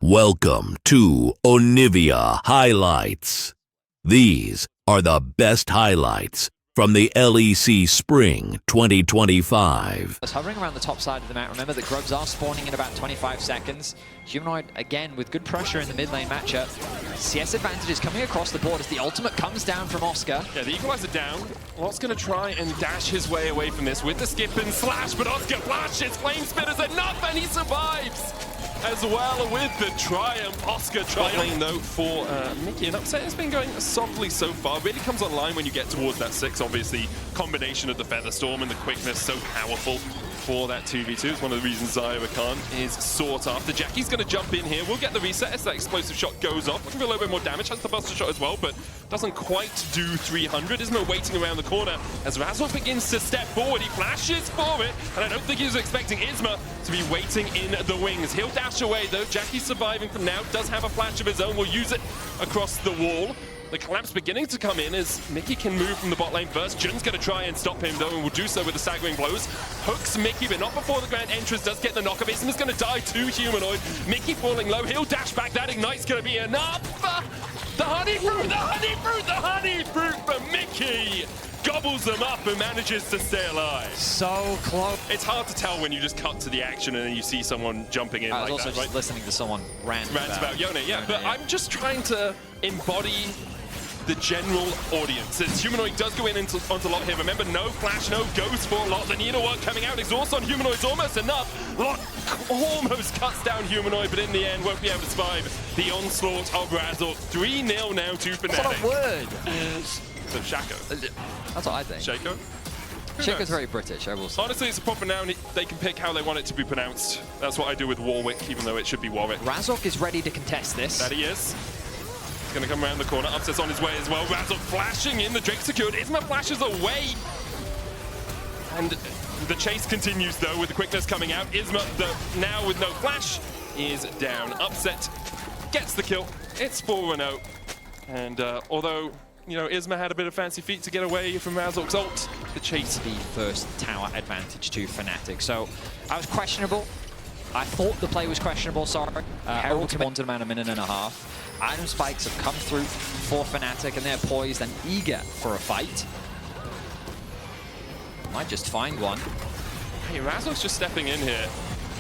Welcome to Onivia Highlights. These are the best highlights from the LEC Spring 2025. Hovering around the top side of the map. Remember that grubs are spawning in about 25 seconds. Humanoid, again, with good pressure in the mid lane matchup. CS advantage is coming across the board as the ultimate comes down from Oscar. Yeah, the equalizer down. Lott's going to try and dash his way away from this with the skip and slash, but Oscar flashes. Flame Spitter's enough, and he survives as well with the triumph. Oscar trying though for Mickey, and Upset has been going softly so far. Really comes online when you get towards that 6. Obviously, combination of the Feather Storm and the quickness so powerful for that 2v2. It's one of the reasons Zyra Khan is sought after. Jackie's going to jump in here. We'll get the reset as that explosive shot goes off. Looking for a little bit more damage. Has the buster shot as well, but doesn't quite do 300. Isma waiting around the corner as Razor begins to step forward. He flashes for it, and I don't think he was expecting Isma to be waiting in the wings. He'll dash away though. Jackie's surviving from now. Does have a flash of his own. Will use it across the wall. The collapse beginning to come in as Mickey can move from the bot lane first. Jun's going to try and stop him though, and will do so with the staggering blows. Hooks Mickey, but not before the grand entrance does get the knock-up. Isma's going to die to Humanoid. Mickey falling low. He'll dash back. That ignite's going to be enough. The honey fruit, the honey fruit, the honey fruit for Mickey. Gobbles them up and manages to stay alive. So close. It's hard to tell when you just cut to the action and then you see someone jumping in like that. I was also just listening to someone rant about Yone, yeah. But I'm just trying to embody the general audience. As Humanoid does go onto Lot here. Remember, no flash, no ghost for Lot. Then you know what? Coming out, exhaust on Humanoid's almost enough. Lot almost cuts down Humanoid, but in the end won't be able to survive the onslaught of Razor. 3-0 now to Fnatic. That's not a word. So Shaco. That's what I think. Shaco? Shaco's very British, I will say. Honestly, it's a proper noun. They can pick how they want it to be pronounced. That's what I do with Warwick, even though it should be Warwick. Razok is ready to contest this. That he is. He's going to come around the corner. Upset's on his way as well. Razok flashing in. The Drake secured. Isma flashes away. And the chase continues, though, with the quickness coming out. Isma, now with no flash, is down. Upset gets the kill. It's 4-0. And although, you know, Isma had a bit of fancy feet to get away from Razok's ult, the chase. The first tower advantage to Fnatic. So I was questionable. I thought the play was questionable, sorry. Herald wanted about a minute and a half. Item spikes have come through for Fnatic, and they're poised and eager for a fight. Might just find one. Hey, Razok's just stepping in here.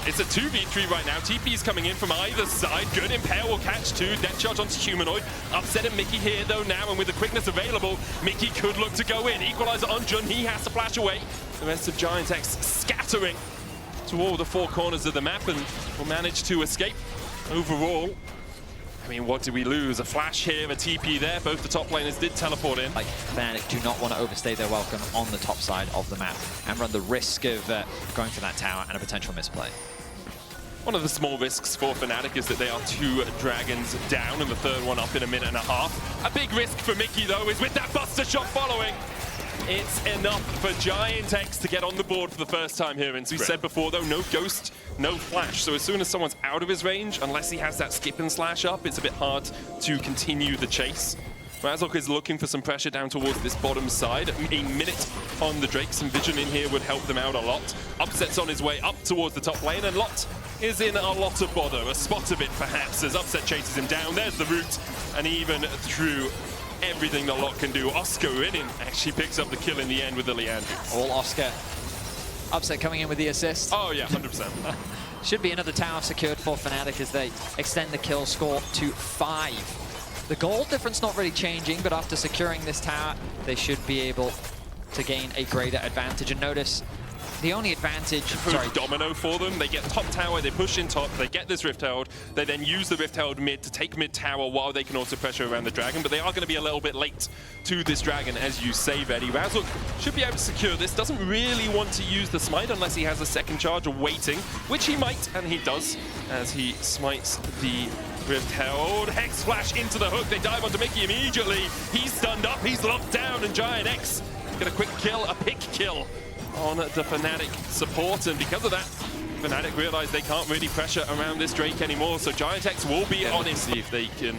It's a 2v3 right now. TP's coming in from either side. Good. Impale will catch 2. Death charge onto Humanoid. Upset and Mickey here though now, and with the quickness available, Mickey could look to go in. Equalizer on Jun. He has to flash away. The rest of GiantX scattering to all the 4 corners of the map and will manage to escape overall. I mean, what did we lose? A flash here, a TP there. Both the top laners did teleport in. Like, Fnatic do not want to overstay their welcome on the top side of the map and run the risk of going for that tower and a potential misplay. One of the small risks for Fnatic is that they are 2 dragons down and the 3rd one up in a minute and a half. A big risk for Mickey, though, is with that buster shot following. It's enough for GiantX to get on the board for the first time here. And as we said before, though, no ghost, no flash. So as soon as someone's out of his range, unless he has that skip and slash up, it's a bit hard to continue the chase. Razok is looking for some pressure down towards this bottom side. A minute on the Drake. Some vision in here would help them out a lot. Upset's on his way up towards the top lane, and Lot is in a lot of bother. A spot of it, perhaps, as Upset chases him down. There's the root, and even through everything that Lot can do, Oscar in actually picks up the kill in the end with the Leanders. All Oscar. Upset coming in with the assist. Oh yeah, 100%. Should be another tower secured for Fnatic as they extend the kill score to 5. The goal difference not really changing, but after securing this tower, they should be able to gain a greater advantage. And notice, the only advantage... Domino for them. They get top tower, they push in top, they get this Rift Herald, they then use the Rift Herald mid to take mid tower while they can also pressure around the Dragon, but they are going to be a little bit late to this Dragon, as you say, Reddy. Razok should be able to secure this, doesn't really want to use the smite unless he has a second charge waiting, which he might, and he does, as he smites the Rift Herald. Hex Flash into the hook, they dive onto Mickey immediately. He's stunned up, he's locked down, and GiantX get a quick kill, a pick kill on the Fnatic support, and because of that, Fnatic realize they can't really pressure around this Drake anymore, so GiantX will be on it, see if they can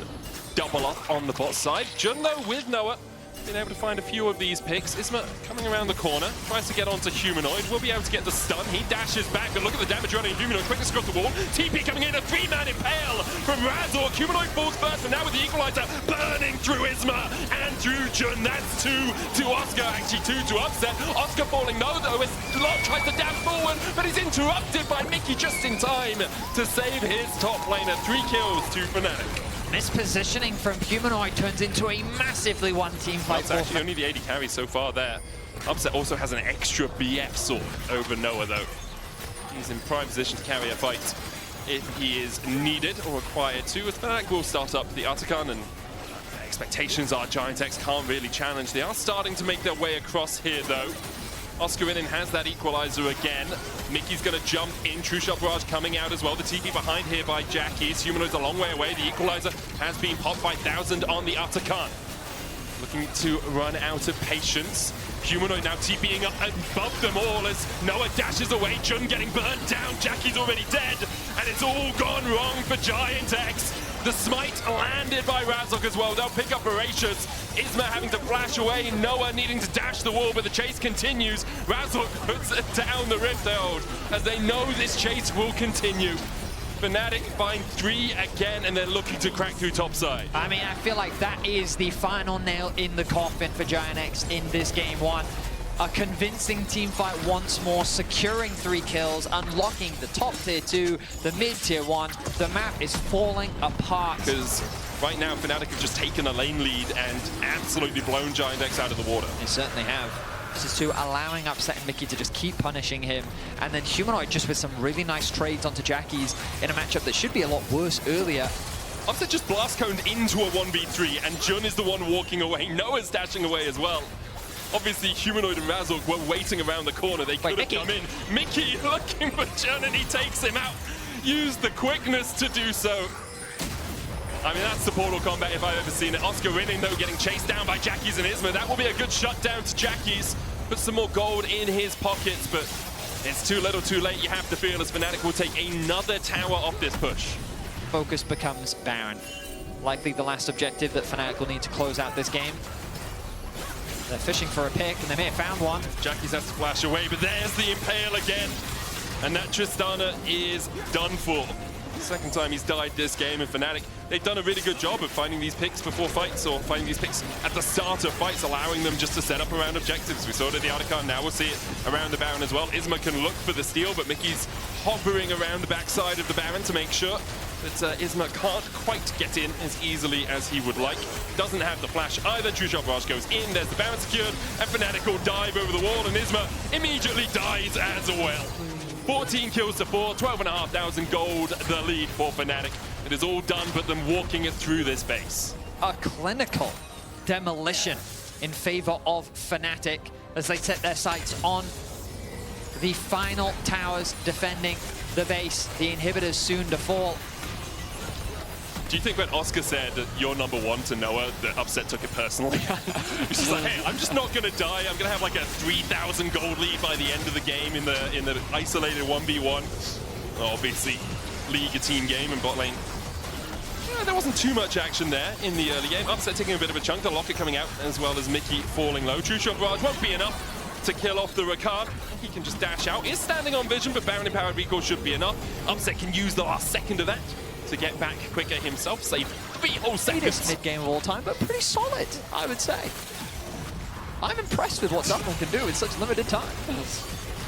double up on the bot side. Jun, though, with Noah, been able to find a few of these picks. Isma coming around the corner, tries to get onto Humanoid, will be able to get the stun. He dashes back, but look at the damage running Humanoid, quickly across the wall. TP coming in, a 3-man impale from Razork. Humanoid falls first, but now with the equalizer burning through Isma and through Jun. That's 2 to Oscar, actually 2 to Upset. Oscar falling low though, as Lot tries to dash forward, but he's interrupted by Mickey just in time to save his top laner. 3 kills to Fnatic. Mispositioning from Humanoid turns into a massively one-team fight. That's actually only the AD carry so far there. Upset also has an extra BF sword over Noah though. He's in prime position to carry a fight if he is needed or required to. As Fnatic will start up the Artican, and expectations are GiantX can't really challenge. They are starting to make their way across here though. Oscar in has that equalizer again. Mickey's going to jump in. True Shot Barrage coming out as well. The TP behind here by Jackie's. Humanoid's a long way away. The equalizer has been popped by 1000 on the Atakan. Looking to run out of patience. Humanoid now TPing up above them all as Noah dashes away. Jun getting burnt down. Jackie's already dead. And it's all gone wrong for GiantX. The smite landed by Razork as well. They'll pick up Voracious. Isma having to flash away. Noah needing to dash the wall, but the chase continues. Razork puts down the Rift Herald as they know this chase will continue. Fnatic find 3 again, and they're looking to crack through topside. I mean, I feel like that is the final nail in the coffin for GiantX in this game 1. A convincing team fight once more, securing 3 kills, unlocking the top tier 2, the mid tier 1. The map is falling apart. Because right now, Fnatic have just taken a lane lead and absolutely blown GiantX out of the water. They certainly have. This is 2 allowing Upset and Mickey to just keep punishing him. And then Humanoid just with some really nice trades onto Jackie's in a matchup that should be a lot worse earlier. Upset just blast coned into a 1v3, and Jun is the one walking away. Noah's dashing away as well. Obviously, Humanoid and Razork were waiting around the corner. They could have come in. Mickey looking for Jun, and he takes him out. Used the quickness to do so. I mean, that's the Portal combat if I've ever seen it. Oscar winning, though, getting chased down by Jackie's and Isma. That will be a good shutdown to Jackie's. Put some more gold in his pockets, but it's too little too late, you have to feel, as Fnatic will take another tower off this push. Focus becomes Baron. Likely the last objective that Fnatic will need to close out this game. They're fishing for a pick, and they may have found one. Jackie's has to flash away, but there's the Impale again. And that Tristana is done for. Second time he's died this game, and Fnatic, they've done a really good job of finding these picks before fights, or finding these picks at the start of fights, allowing them just to set up around objectives. We saw it at the Artican, now we'll see it around the Baron as well. Isma can look for the steal, but Mickey's hovering around the backside of the Baron to make sure that Isma can't quite get in as easily as he would like. Doesn't have the flash either. True Shot Barrage goes in, there's the Baron secured, and Fnatic will dive over the wall, and Isma immediately dies as well. 14 kills to 4, 12,500 gold, the lead for Fnatic. It is all done but them walking it through this base. A clinical demolition in favor of Fnatic as they set their sights on the final towers defending the base. The inhibitors soon to fall. Do you think when Oscar said that you're #1 to Noah, that Upset took it personally? He's just like, hey, I'm just not going to die. I'm going to have like a 3,000 gold lead by the end of the game in the isolated 1v1. Obviously, League a team game and bot lane. Yeah, there wasn't too much action there in the early game. Upset taking a bit of a chunk, the Locket coming out, as well as Mickey falling low. True Shot Barrage won't be enough to kill off the Ricard. He can just dash out. Is standing on vision, but Baron Empowered Recall should be enough. Upset can use the last second of that to get back quicker himself, save 3 whole seconds. Mid-game of all time, but pretty solid, I would say. I'm impressed with what someone can do in such limited time.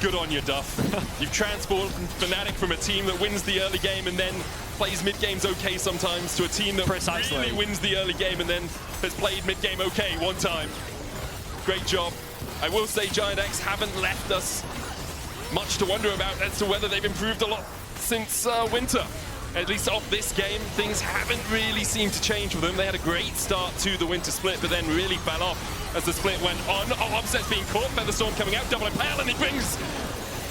Good on you, Duff. You've transformed Fnatic from a team that wins the early game and then plays mid-games okay sometimes to a team that really wins the early game and then has played mid-game okay one time. Great job. I will say GiantX haven't left us much to wonder about as to whether they've improved a lot since winter. At least off this game, things haven't really seemed to change for them. They had a great start to the winter split, but then really fell off as the split went on. Oh, Upset's being caught, Featherstorm coming out, double impale, and he brings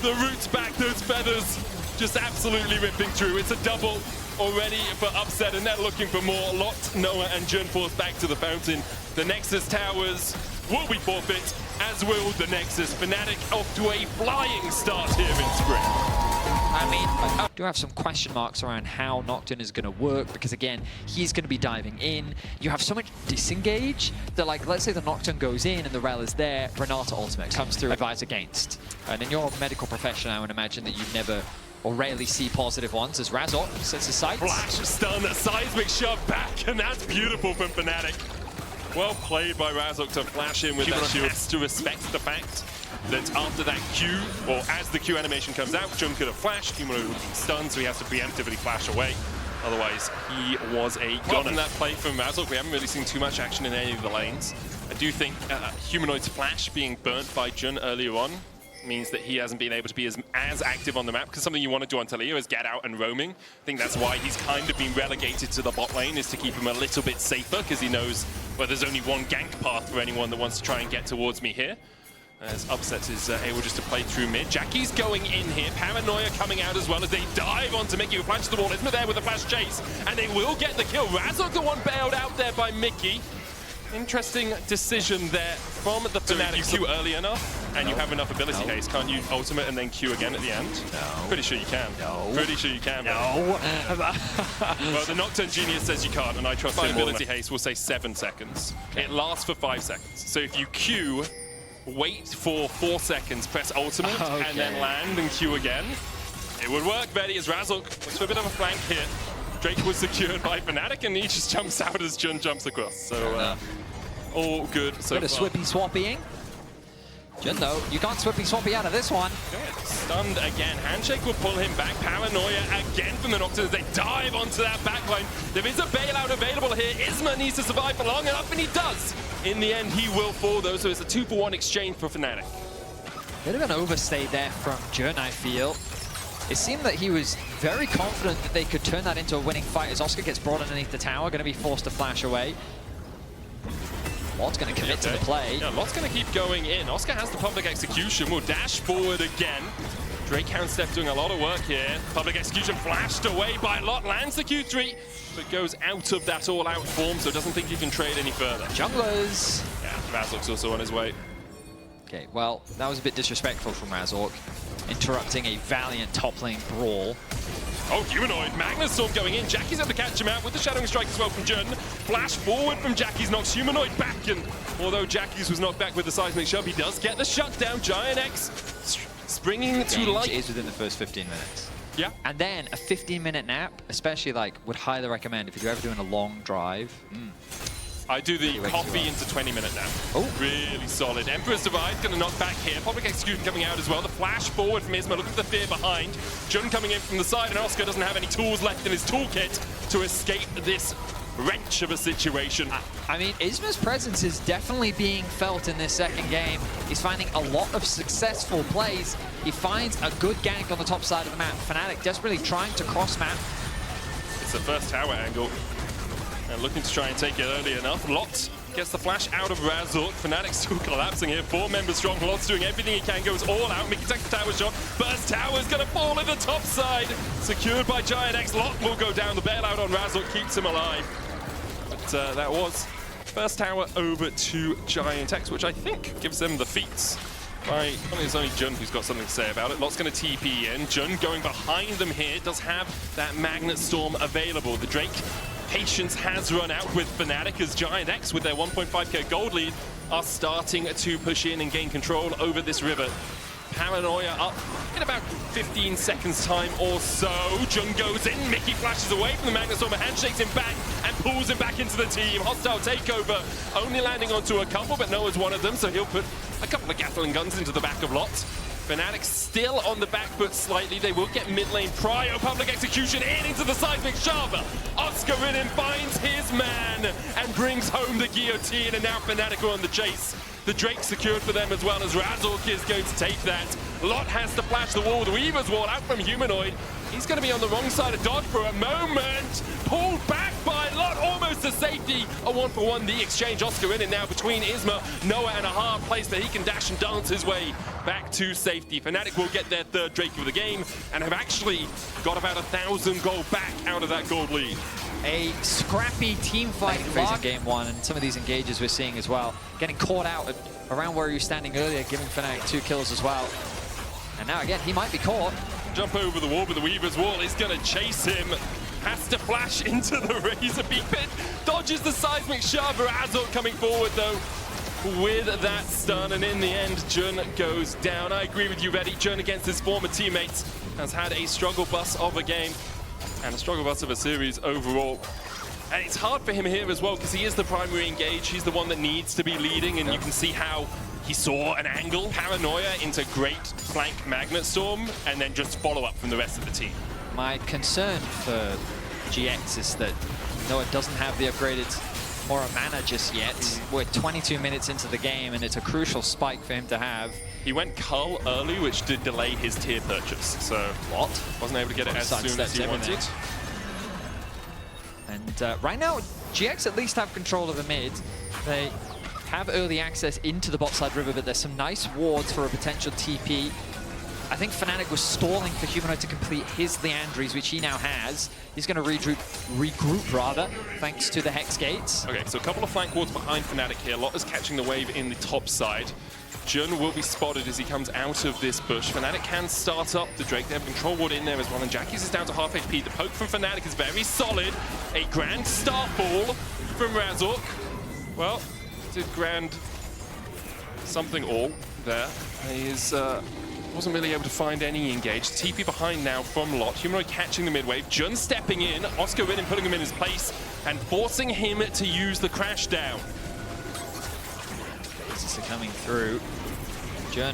the roots back, those feathers just absolutely ripping through. It's a double already for Upset, and they're looking for more. Lot, Noah, and Jun forced back to the fountain. The Nexus towers will be forfeit, as will the Nexus. Fnatic off to a flying start here in spring. I mean, I do have some question marks around how Nocturne is going to work, because again, he's going to be diving in. You have so much disengage that, like, let's say the Nocturne goes in and the Rel is there, Renata ultimate comes through, advise against. And in your medical profession, I would imagine that you'd never or rarely see positive ones as Razork sets his sights. Flash stun, seismic shove back, and that's beautiful from Fnatic. Well played by Razork to flash in with that shield. Has to respect the fact that after that Q, or as the Q animation comes out, Jun could have flashed, Humanoid would be stunned, so he has to preemptively flash away. Otherwise, he was a gun in that play from Razork. We haven't really seen too much action in any of the lanes. I do think Humanoid's flash being burnt by Jun earlier on means that he hasn't been able to be as active on the map, because something you want to do on Taliyah is get out and roaming. I think that's why he's kind of been relegated to the bot lane, is to keep him a little bit safer, because he knows, well, there's only one gank path for anyone that wants to try and get towards me here. As Upsets is able just to play through mid. Jackie's going in here. Paranoia coming out as well as they dive onto Mickey, who flashes the wall. Isma there with a flash chase, and they will get the kill. Razork, the one bailed out there by Mickey. Interesting decision there from the Fnatic. So you Q early enough, and you have enough ability haste. Can't you ultimate and then Q again at the end? No. Pretty sure you can. No. Pretty sure you can. No. Well, the Nocturne Genius says you can't, and I trust him. Ability haste will say 7 seconds. Okay. It lasts for 5 seconds. So if you Q, wait for 4 seconds, press ultimate, and then land and Q again, it would work. Betty as Razork looks for a bit of a flank here. Drake was secured by Fnatic, and he just jumps out as Jun jumps across. So all good so Bit of far. swippy-swappying. Jun, though, you can't swippy-swappy out of this one. Good. Stunned again. Handshake will pull him back. Paranoia again from the Nocturne as they dive onto that backline. There is a bailout available here. Isma needs to survive for long enough, and he does. In the end, he will fall, though, so it's a 2-for-1 exchange for Fnatic. Bit of an overstay there from Jun, I feel. It seemed that he was very confident that they could turn that into a winning fight as Oscar gets brought underneath the tower, going to be forced to flash away. Lot's going to commit to the play. Yeah, Lot's going to keep going in. Oscar has the public execution. Will dash forward again. Drake Handstep doing a lot of work here. Public execution flashed away by Lot. Lands the Q3, but goes out of that all-out form, so doesn't think he can trade any further. Junglers. Yeah, Razork's also on his way. Okay, well, that was a bit disrespectful from Razork, interrupting a valiant top lane brawl. Oh, Humanoid, Magnus Storm going in. Jackie's able to catch him out with the Shadowing Strike as well from Jun. Flash forward from Jackie's knocks Humanoid back, and although Jackie's was knocked back with the seismic shove, he does get the shutdown. GiantX springing to life. Is within the first 15 minutes. Yeah. And then a 15-minute nap, especially, like, would highly recommend if you're ever doing a long drive. I do the coffee into 20-minute nap. Oh. Really solid. Emperor's Divide going to knock back here. Public Execution coming out as well. The flash forward from Isma. Look at the fear behind. Jun coming in from the side, and Oscar doesn't have any tools left in his toolkit to escape this wrench of a situation. I mean, Isma's presence is definitely being felt in this second game. He's finding a lot of successful plays. He finds a good gank on the top side of the map. Fnatic desperately trying to cross map. It's the first tower angle. And looking to try and take it early enough. Lot gets the flash out of Razork. Fnatic still collapsing here. 4 members strong. Lot's doing everything he can. Goes all out. Mickey takes the tower shot. Burst tower's going to fall in the top side. Secured by GiantX. Lot will go down. The bailout on Razork keeps him alive. But that was first tower over to GiantX, which I think gives them the feats. I think it's only Jun who's got something to say about it. Lot's going to TP in. Jun going behind them here does have that Magnet Storm available. The Drake patience has run out with Fnatic as GiantX, with their 1.5k gold lead, are starting to push in and gain control over this river. Paranoia up in about 15 seconds time or so. Jun goes in, Mickey flashes away from the Magnet Storm, handshakes him back and pulls him back into the team. Hostile takeover, only landing onto a couple, but Noah's one of them, so he'll put a couple of Gatling guns into the back of Lot. Fnatic still on the back foot slightly. They will get mid lane prio. Public execution in into the seismic shove. Oscar in and finds his man and brings home the guillotine, and now Fnatic are on the chase. The Drake secured for them as well as Razork is going to take that. Lot has to flash the wall. The Weaver's wall out from Humanoid. He's going to be on the wrong side of dodge for a moment. Pulled back by Lot, almost to safety. A 1-for-1, the exchange. Oscar in and now between Isma, Noah, and a hard place that he can dash and dance his way back to safety. Fnatic will get their third Drake of the game and have actually got about 1,000 gold back out of that gold lead. A scrappy team fight in game one, and some of these engages we're seeing as well. Getting caught out around where he was standing earlier, giving Fnatic 2 kills as well. And now again, he might be caught. jump over the wall, but the Weaver's Wall is going to chase him. Has to flash into the Razor Peak pit. Dodges the seismic shove. Razor coming forward, though, with that stun. And in the end, Jun goes down. I agree with you, Reddy. Jun against his former teammates has had a struggle bus of a game and a struggle bus of a series overall. And it's hard for him here as well, because he is the primary engage. He's the one that needs to be leading, and you can see how he saw an angle, paranoia into great flank Magnet Storm, and then just follow up from the rest of the team. My concern for GX is that Noah doesn't have the upgraded Aura mana just yet. We're 22 minutes into the game, and it's a crucial spike for him to have. He went Cull early, which did delay his tier purchase, so wasn't able to get it as soon as he wanted. And right now, GX at least have control of the mid. They have early access into the bot side river, but there's some nice wards for a potential TP. I think Fnatic was stalling for Humanoid to complete his Leandries, which he now has. He's going to regroup, thanks to the Hex Gates. Okay, so a couple of flank wards behind Fnatic here. Lot is catching the wave in the top side. Jun will be spotted as he comes out of this bush. Fnatic can start up the Drake. They have a control ward in there as well, and Jackie's is down to half HP. The poke from Fnatic is very solid. A grand Starfall from Razork. Well, did grand something all there. He is, wasn't really able to find any engage. TP behind now from Lot. Humanoid catching the mid wave. Jun stepping in. Oscar in and putting him in his place and forcing him to use the crash down. This is coming through. Jun,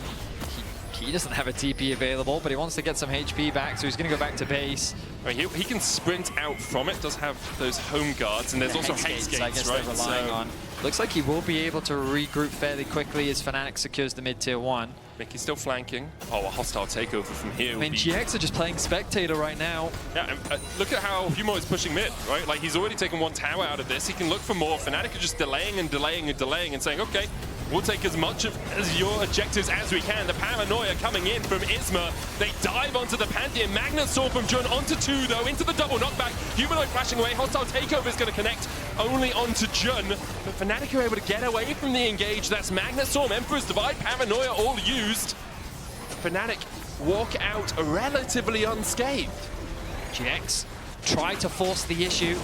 he doesn't have a TP available, but he wants to get some HP back, so he's going to go back to base. I mean, he can sprint out from it, does have those home guards, and there's also Hex Gates, I guess right? They're relying on. Looks like he will be able to regroup fairly quickly as Fnatic secures the mid-tier 1. Mickey's still flanking. Oh, a hostile takeover from here. I mean, GX are just playing spectator right now. Yeah, and look at how Humanoid's pushing mid, right? Like, he's already taken one tower out of this. He can look for more. Fnatic are just delaying and delaying and delaying and saying, okay, we'll take as much of your objectives as we can. The paranoia coming in from Isma. They dive onto the Pantheon. Magnet Sword from Jun onto 2, though, into the double knockback. Humanoid flashing away. Hostile takeover is going to connect only onto Jun. But Fnatic are able to get away from the engage. That's Magnet Storm, Emperor's Divide, Paranoia all used. Fnatic walk out relatively unscathed. GX try to force the issue.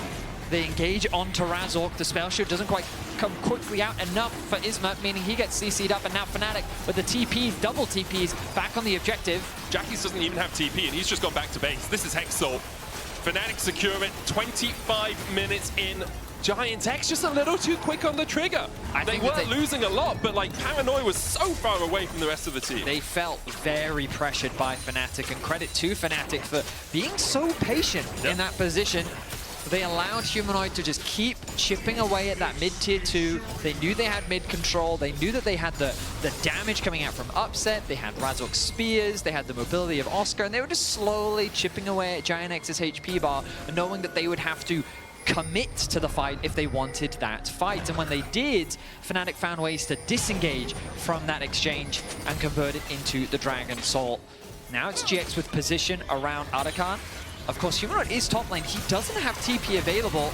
They engage onto Razork. The spell shield doesn't quite come quickly out enough for Isma, meaning he gets CC'd up, and now Fnatic with the TPs, double TPs, back on the objective. Jackie's doesn't even have TP, and he's just gone back to base. This is Hexal. Fnatic secure it, 25 minutes in. GiantX just a little too quick on the trigger. They weren't losing a lot, but like Paranoia was so far away from the rest of the team. They felt very pressured by Fnatic, and credit to Fnatic for being so patient in that position. They allowed Humanoid to just keep chipping away at that mid-tier 2. They knew they had mid control. They knew that they had the damage coming out from Upset. They had Razork's spears. They had the mobility of Oscar. And they were just slowly chipping away at GiantX's HP bar, knowing that they would have to commit to the fight if they wanted that fight. And when they did, Fnatic found ways to disengage from that exchange and convert it into the Dragon Soul. Now it's GX with position around Arakan. Of course, Humanoid is top lane. He doesn't have TP available.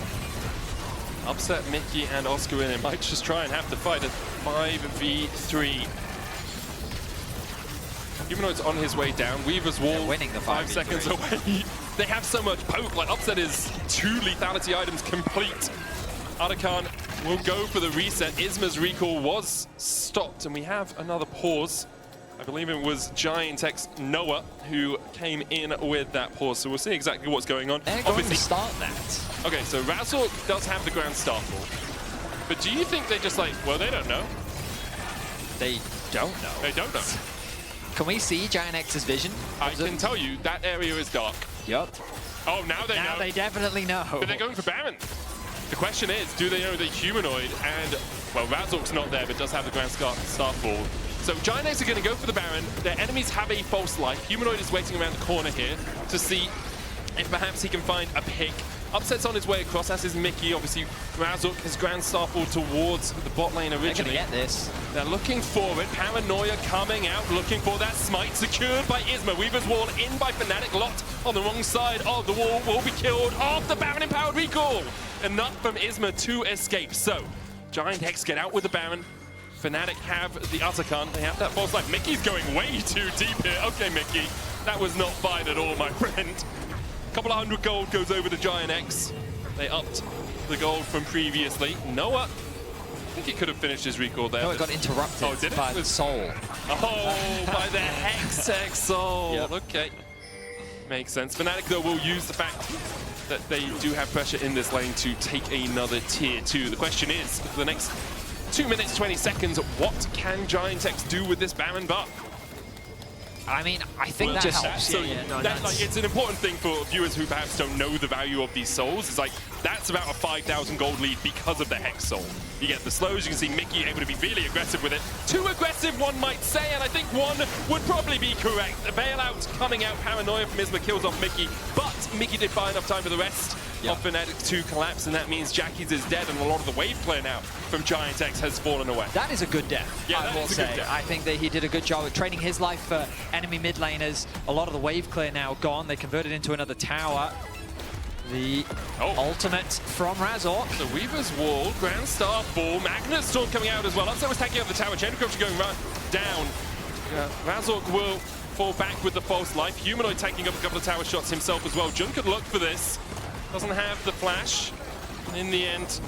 Upset Mickey and Oscar in. It might just try and have to fight a 5v3. Humanoid's on his way down. Weaver's Wall, they're winning the 5 seconds away. They have so much poke. Like, Upset is 2 lethality items complete. Arakan will go for the reset. Isma's recall was stopped, and we have another pause. I believe it was GiantX Noah who came in with that pause, so we'll see exactly what's going on. They're going to start that. Okay, so Razork does have the Grand Starfall, but do you think they just like, well, they don't know? They don't know. They don't know. Can we see GiantX's vision? I can tell you, that area is dark. Yup. Oh, now they know. Now they definitely know. But they're going for Baron. The question is, do they know the Humanoid and, well, Razork's not there, but does have the Grand Starfall. So GiantX are going to go for the Baron. Their enemies have a false life. Humanoid is waiting around the corner here to see if perhaps he can find a pick. Upset's on his way across, as is Mickey. Obviously, Razork has Grand Starfall towards the bot lane originally. They're going to get this. They're looking for it. Paranoia coming out, looking for that smite. Secured by Isma. Weaver's Wall in by Fnatic. Lot on the wrong side of the wall. Will be killed off the Baron empowered recall. Enough from Isma to escape. So, GiantX get out with the Baron. Fnatic have the Atakan. They have that false life. Mickey's going way too deep here. Okay, Mickey. That was not fine at all, my friend. A couple of 100 gold goes over to GiantX. They upped the gold from previously. Noah, I think he could have finished his recall there. No, it got interrupted by the Soul. Oh, by the Hextech Soul. Yep. Okay. Makes sense. Fnatic, though, will use the fact that they do have pressure in this lane to take another tier 2. The question is, for the next 2 minutes, 20 seconds, what can GiantX do with this Baron buff? I mean, I think that helps. So like, it's an important thing for viewers who perhaps don't know the value of these souls. It's like, that's about a 5,000 gold lead because of the Hex Soul. You get the slows, you can see Mickey able to be really aggressive with it. Too aggressive, one might say, and I think one would probably be correct. The bailout coming out, Paranoia from Isma kills off Mickey, but Mickey did buy enough time for the rest of Fnatic to collapse, and that means Jackie's is dead, and a lot of the wave clear now from GiantX has fallen away. That is a good death, yeah, I will say. I think that he did a good job of trading his life for enemy mid laners. A lot of the wave clear now gone. They converted into another tower. The ultimate from Razork. The Weaver's Wall, Grand Star Ball, Magnus Storm coming out as well. Upset was taking out the tower. Chainecroft going right down. Razork will fall back with the false life. Humanoid taking up a couple of tower shots himself as well. Jun could look for this. Doesn't have the flash. In the end,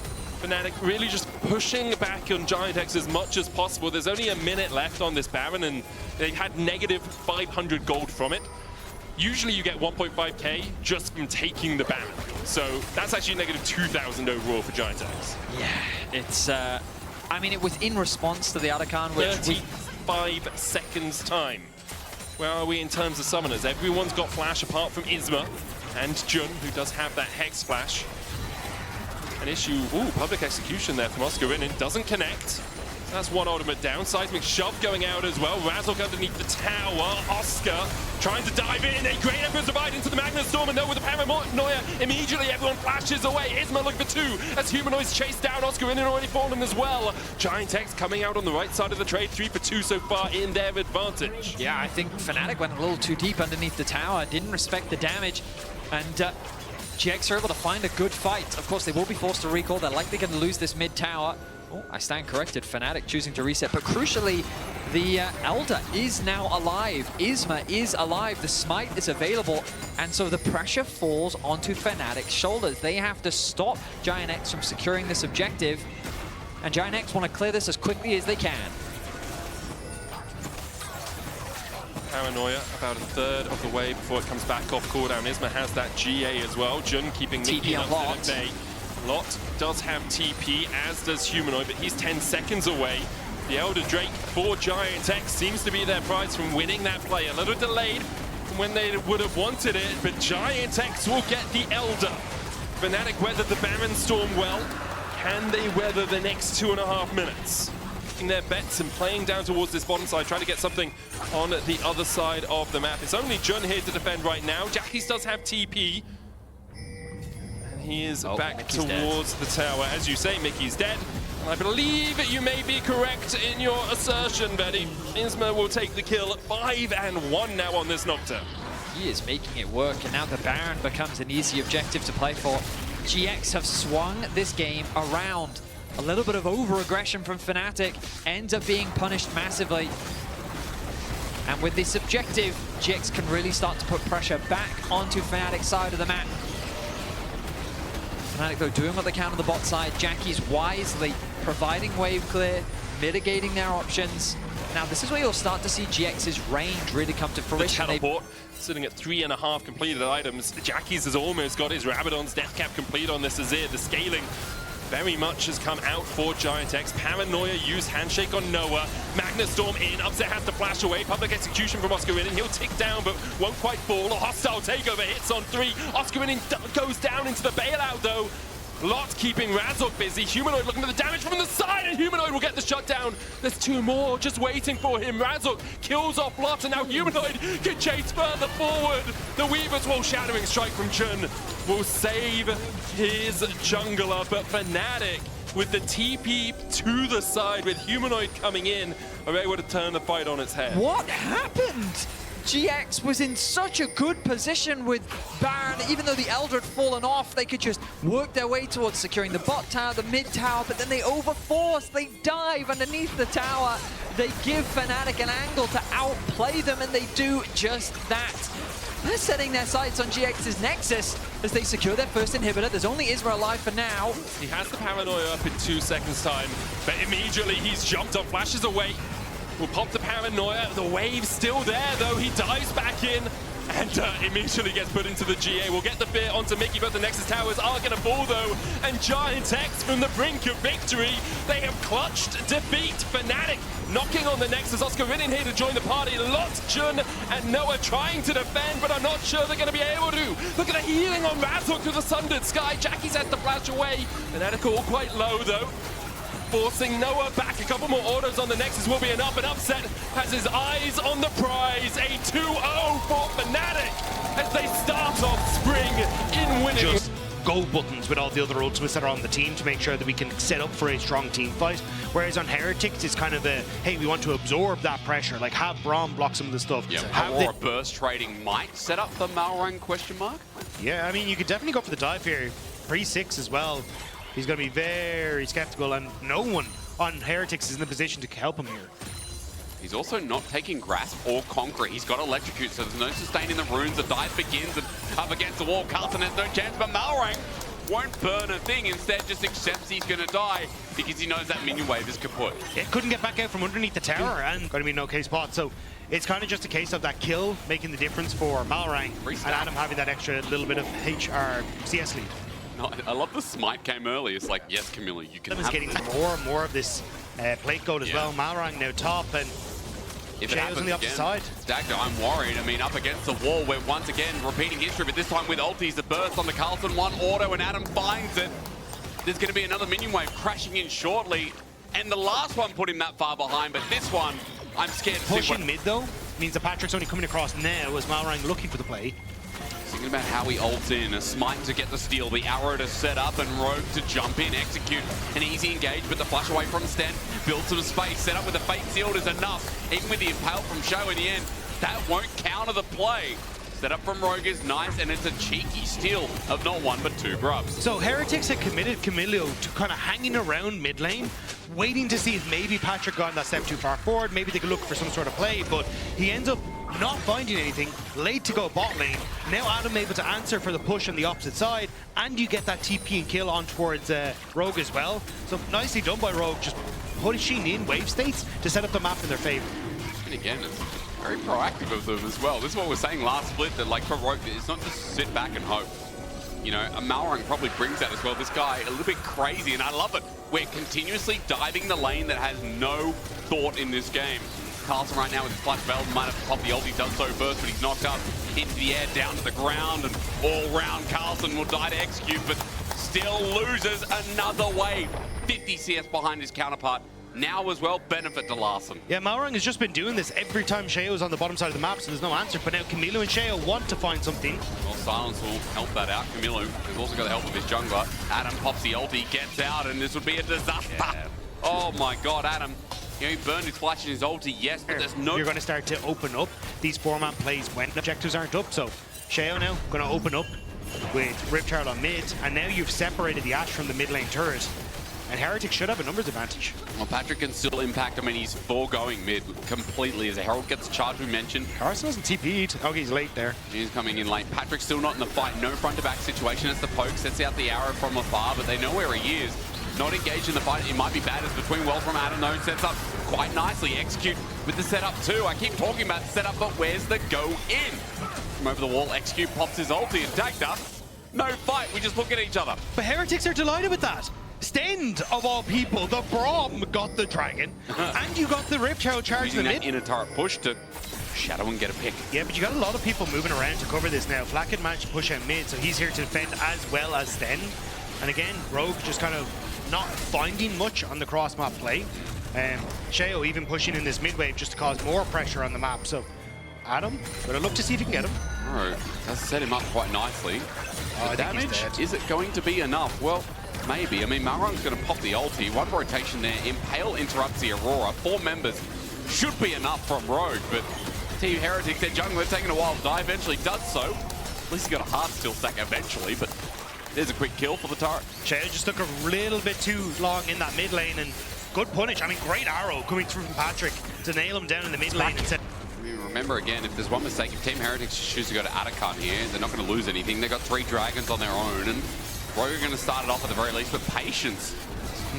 Fnatic really just pushing back on GiantX as much as possible. There's only a minute left on this Baron, and they had negative 500 gold from it. Usually you get 1.5k just from taking the Baron. So that's actually negative 2,000 overall for GiantX. Yeah, it's, I mean, it was in response to the Arakan, which 35 seconds time. Where are we in terms of summoners? Everyone's got flash apart from Isma and Jun, who does have that Hex flash. An issue, public execution there from Oscar Rinin, doesn't connect. That's one ultimate down. Seismic shove going out as well. Razork underneath the tower. Oscar trying to dive in. A great Emperor's Divide into the Magnus Storm, and though with the Paranoia, immediately everyone flashes away. Isma looking for 2 as Humanoids chase down. Oscar Rinin already fallen as well. GiantX coming out on the right side of the trade. 3 for 2 so far in their advantage. Yeah, I think Fnatic went a little too deep underneath the tower. Didn't respect the damage. And GX are able to find a good fight. Of course, they will be forced to recall. They're likely going to lose this mid tower. Oh, I stand corrected. Fnatic choosing to reset. But crucially, the Elder is now alive. Isma is alive. The Smite is available. And so the pressure falls onto Fnatic's shoulders. They have to stop GiantX from securing this objective. And GiantX want to clear this as quickly as they can. Paranoia about a third of the way before it comes back off cooldown. Isma has that GA as well. Jun keeping Mickey up at bay. Lot does have TP, as does Humanoid, but he's 10 seconds away. The Elder Drake for GiantX seems to be their prize from winning that play. A little delayed from when they would have wanted it, but GiantX will get the Elder. Fnatic weathered the Baron Storm well. Can they weather the next 2.5 minutes? Taking their bets and playing down towards this bottom side, trying to get something on the other side of the map. It's only Jun here to defend right now. Jackie's does have TP. He is back towards the tower. As you say, Mickey's dead. And I believe you may be correct in your assertion, Betty. Isma will take the kill. 5 and 1 now on this Nocturne. He is making it work, and now the Baron becomes an easy objective to play for. GX have swung this game around. A little bit of over-aggression from Fnatic ends up being punished massively. And with this objective, GX can really start to put pressure back onto Fnatic's side of the map. Fnatic, though, doing what they can on the bot side. Jackie's wisely providing wave clear, mitigating their options. Now, this is where you'll start to see GX's range really come to fruition. The teleport sitting at 3.5 completed items. Jackie's has almost got his Rabadon's death cap complete on this Azir. The scaling very much has come out for GiantX. Paranoia used Handshake on Noah. Magnus Storm in. Upset has to flash away. Public execution from Oscar Rinin. He'll tick down, but won't quite fall. A hostile takeover hits on 3. Oscar Rinin goes down into the bailout, though. Lot keeping Razork busy. Humanoid looking for the damage from the side, and Humanoid will get the shutdown. There's 2 more just waiting for him. Razork kills off Lot, and now Humanoid can chase further forward. The Weaver's Wall Shattering Strike from Jun will save his jungler, but Fnatic with the TP to the side with Humanoid coming in are able to turn the fight on its head. What happened? GX was in such a good position with Baron. Even though the Elder had fallen off, they could just work their way towards securing the bot tower, the mid tower, but then they overforce, they dive underneath the tower. They give Fnatic an angle to outplay them, and they do just that. They're setting their sights on GX's Nexus as they secure their first inhibitor. There's only Isra alive for now. He has the paranoia up in 2 seconds time, but immediately he's jumped on, flashes away. Will pop the paranoia. The wave's still there though. He dives back in and immediately gets put into the GA. We'll get the fear onto Mickey, but the Nexus towers are going to fall though. And GiantX from the brink of victory. They have clutched defeat. Fnatic knocking on the Nexus. Oscar in here to join the party. Lot, Jun, and Noah trying to defend, but I'm not sure they're going to be able to. Look at the healing on Razork through the Sundered Sky. Jackie's has to flash away. Fnatic all quite low though. Forcing Noah back. A couple more autos on the Nexus will be enough. An upset has his eyes on the prize. A 2-0 for Fnatic as they start off spring in winning. Just go buttons with all the other ultimates that are on the team to make sure that we can set up for a strong team fight. Whereas on Heretics, it's kind of a, hey, we want to absorb that pressure. Like, have Braum block some of the stuff. Yeah, Aurora burst trading might set up the Malrang question mark. Yeah, I mean, you could definitely go for the dive here. Pre-6 as well. He's going to be very skeptical, and no one on Heretics is in the position to help him here. He's also not taking Grasp or Conquer. He's got Electrocute, so there's no sustain in the runes. The dive begins, and up against the wall, Carlton has no chance, but Malrang won't burn a thing. Instead, just accepts he's going to die because he knows that minion wave is kaput. It couldn't get back out from underneath the tower, and going to be an okay spot. So it's kind of just a case of that kill making the difference for Malrang, and Adam having that extra little bit of CS lead. No, I love the smite came early. It's like, yes, Camilla, you can have getting more and more of this plate gold as well. Malrang now top, and if it Shadows on the opposite side. Dagda, I'm worried. I mean, up against the wall, we're once again repeating history, but this time with ultis, the burst on the Carlton, one auto, and Adam finds it. There's going to be another minion wave crashing in shortly, and the last one put him that far behind, but this one, I'm scared to see. Pushing mid, though, means that Patrick's only coming across now as Malrang looking for the play. Thinking about how he ults in, a smite to get the steal, the arrow to set up, and Rogue to jump in, execute an easy engage, but the flash away from Sten, build some space, set up with the fake shield is enough. Even with the impale from Show in the end, that won't counter the play. Set up from Rogue is nice, and it's a cheeky steal of not one but two grubs. So Heretics had committed Camilo to kind of hanging around mid lane, waiting to see if maybe Patrick got that step too far forward, maybe they could look for some sort of play, but he ends up not finding anything, late to go bot lane. Now Adam able to answer for the push on the opposite side, and you get that TP and kill on towards Rogue as well. So nicely done by Rogue, just pushing in wave states to set up the map in their favor. And again, it's very proactive of them as well. This is what we were saying last split, that like for Rogue, it's not just sit back and hope. You know, a Malrang probably brings that as well. This guy, a little bit crazy, and I love it. We're continuously diving the lane that has no thought in this game. Carlton right now with his flash valve might have popped the ult. He does so first, but he's knocked up into the air, down to the ground, and all round Carlton will die to execute, but still loses another wave. 50 CS behind his counterpart. Now as well, benefit to Larson. Yeah, Malrang has just been doing this every time Shao's on the bottom side of the map, so there's no answer. But now Camilo and Shao want to find something. Well, Silence will help that out. Camilo has also got the help of his jungler. Adam pops the ulti, gets out, and this would be a disaster. Yeah. Oh my god, Adam. You know, he burned his flash and his ulti, yes, but there's no... You're going to start to open up these four-man plays when objectives aren't up. So Shao now going to open up with Riptard on mid, and now you've separated the Ashe from the mid lane turret. And Heretics should have a numbers advantage. Well, Patrick can still impact. I mean, he's foregoing mid completely as a Herald gets charged, we mentioned. Carson hasn't TP'd. Oh, he's late there. He's coming in late. Patrick's still not in the fight. No front-to-back situation. It's the poke, sets out the arrow from afar, but they know where he is. Not engaged in the fight. It might be bad. It's between well from Adam, though. Sets up quite nicely. Execute with the setup, too. I keep talking about the setup, but where's the go in? From over the wall, Execute pops his ulti and tagged up. No fight. We just look at each other. But Heretics are delighted with that. Stend, of all people, the Braum got the dragon, and you got the Riptide charge in the mid. Using that inner turret push to shadow and get a pick. Yeah, but you got a lot of people moving around to cover this now. Flacken managed to push out mid, so he's here to defend as well as Stend. And again, Rogue just kind of not finding much on the cross-map play. Shao even pushing in this mid-wave just to cause more pressure on the map. So, Adam, gonna look to see if you can get him. Oh, that's set him up quite nicely. The damage, is it going to be enough? Well, maybe. I mean, Malrang's going to pop the ulti. One rotation there. Impale interrupts the Aurora. 4 members should be enough from Rogue, but Team Heretics, their jungler taking a while to die, eventually does so. At least he's got a hard steal stack eventually, but there's a quick kill for the turret. Sheo just took a little bit too long in that mid lane, and good punish. I mean, great arrow coming through from Patrick to nail him down in the mid lane. And Remember again, if there's one mistake, if Team Heretics choose to go to Atakan here, they're not going to lose anything. They've got 3 dragons on their own, and Rogue are going to start it off at the very least, but patience.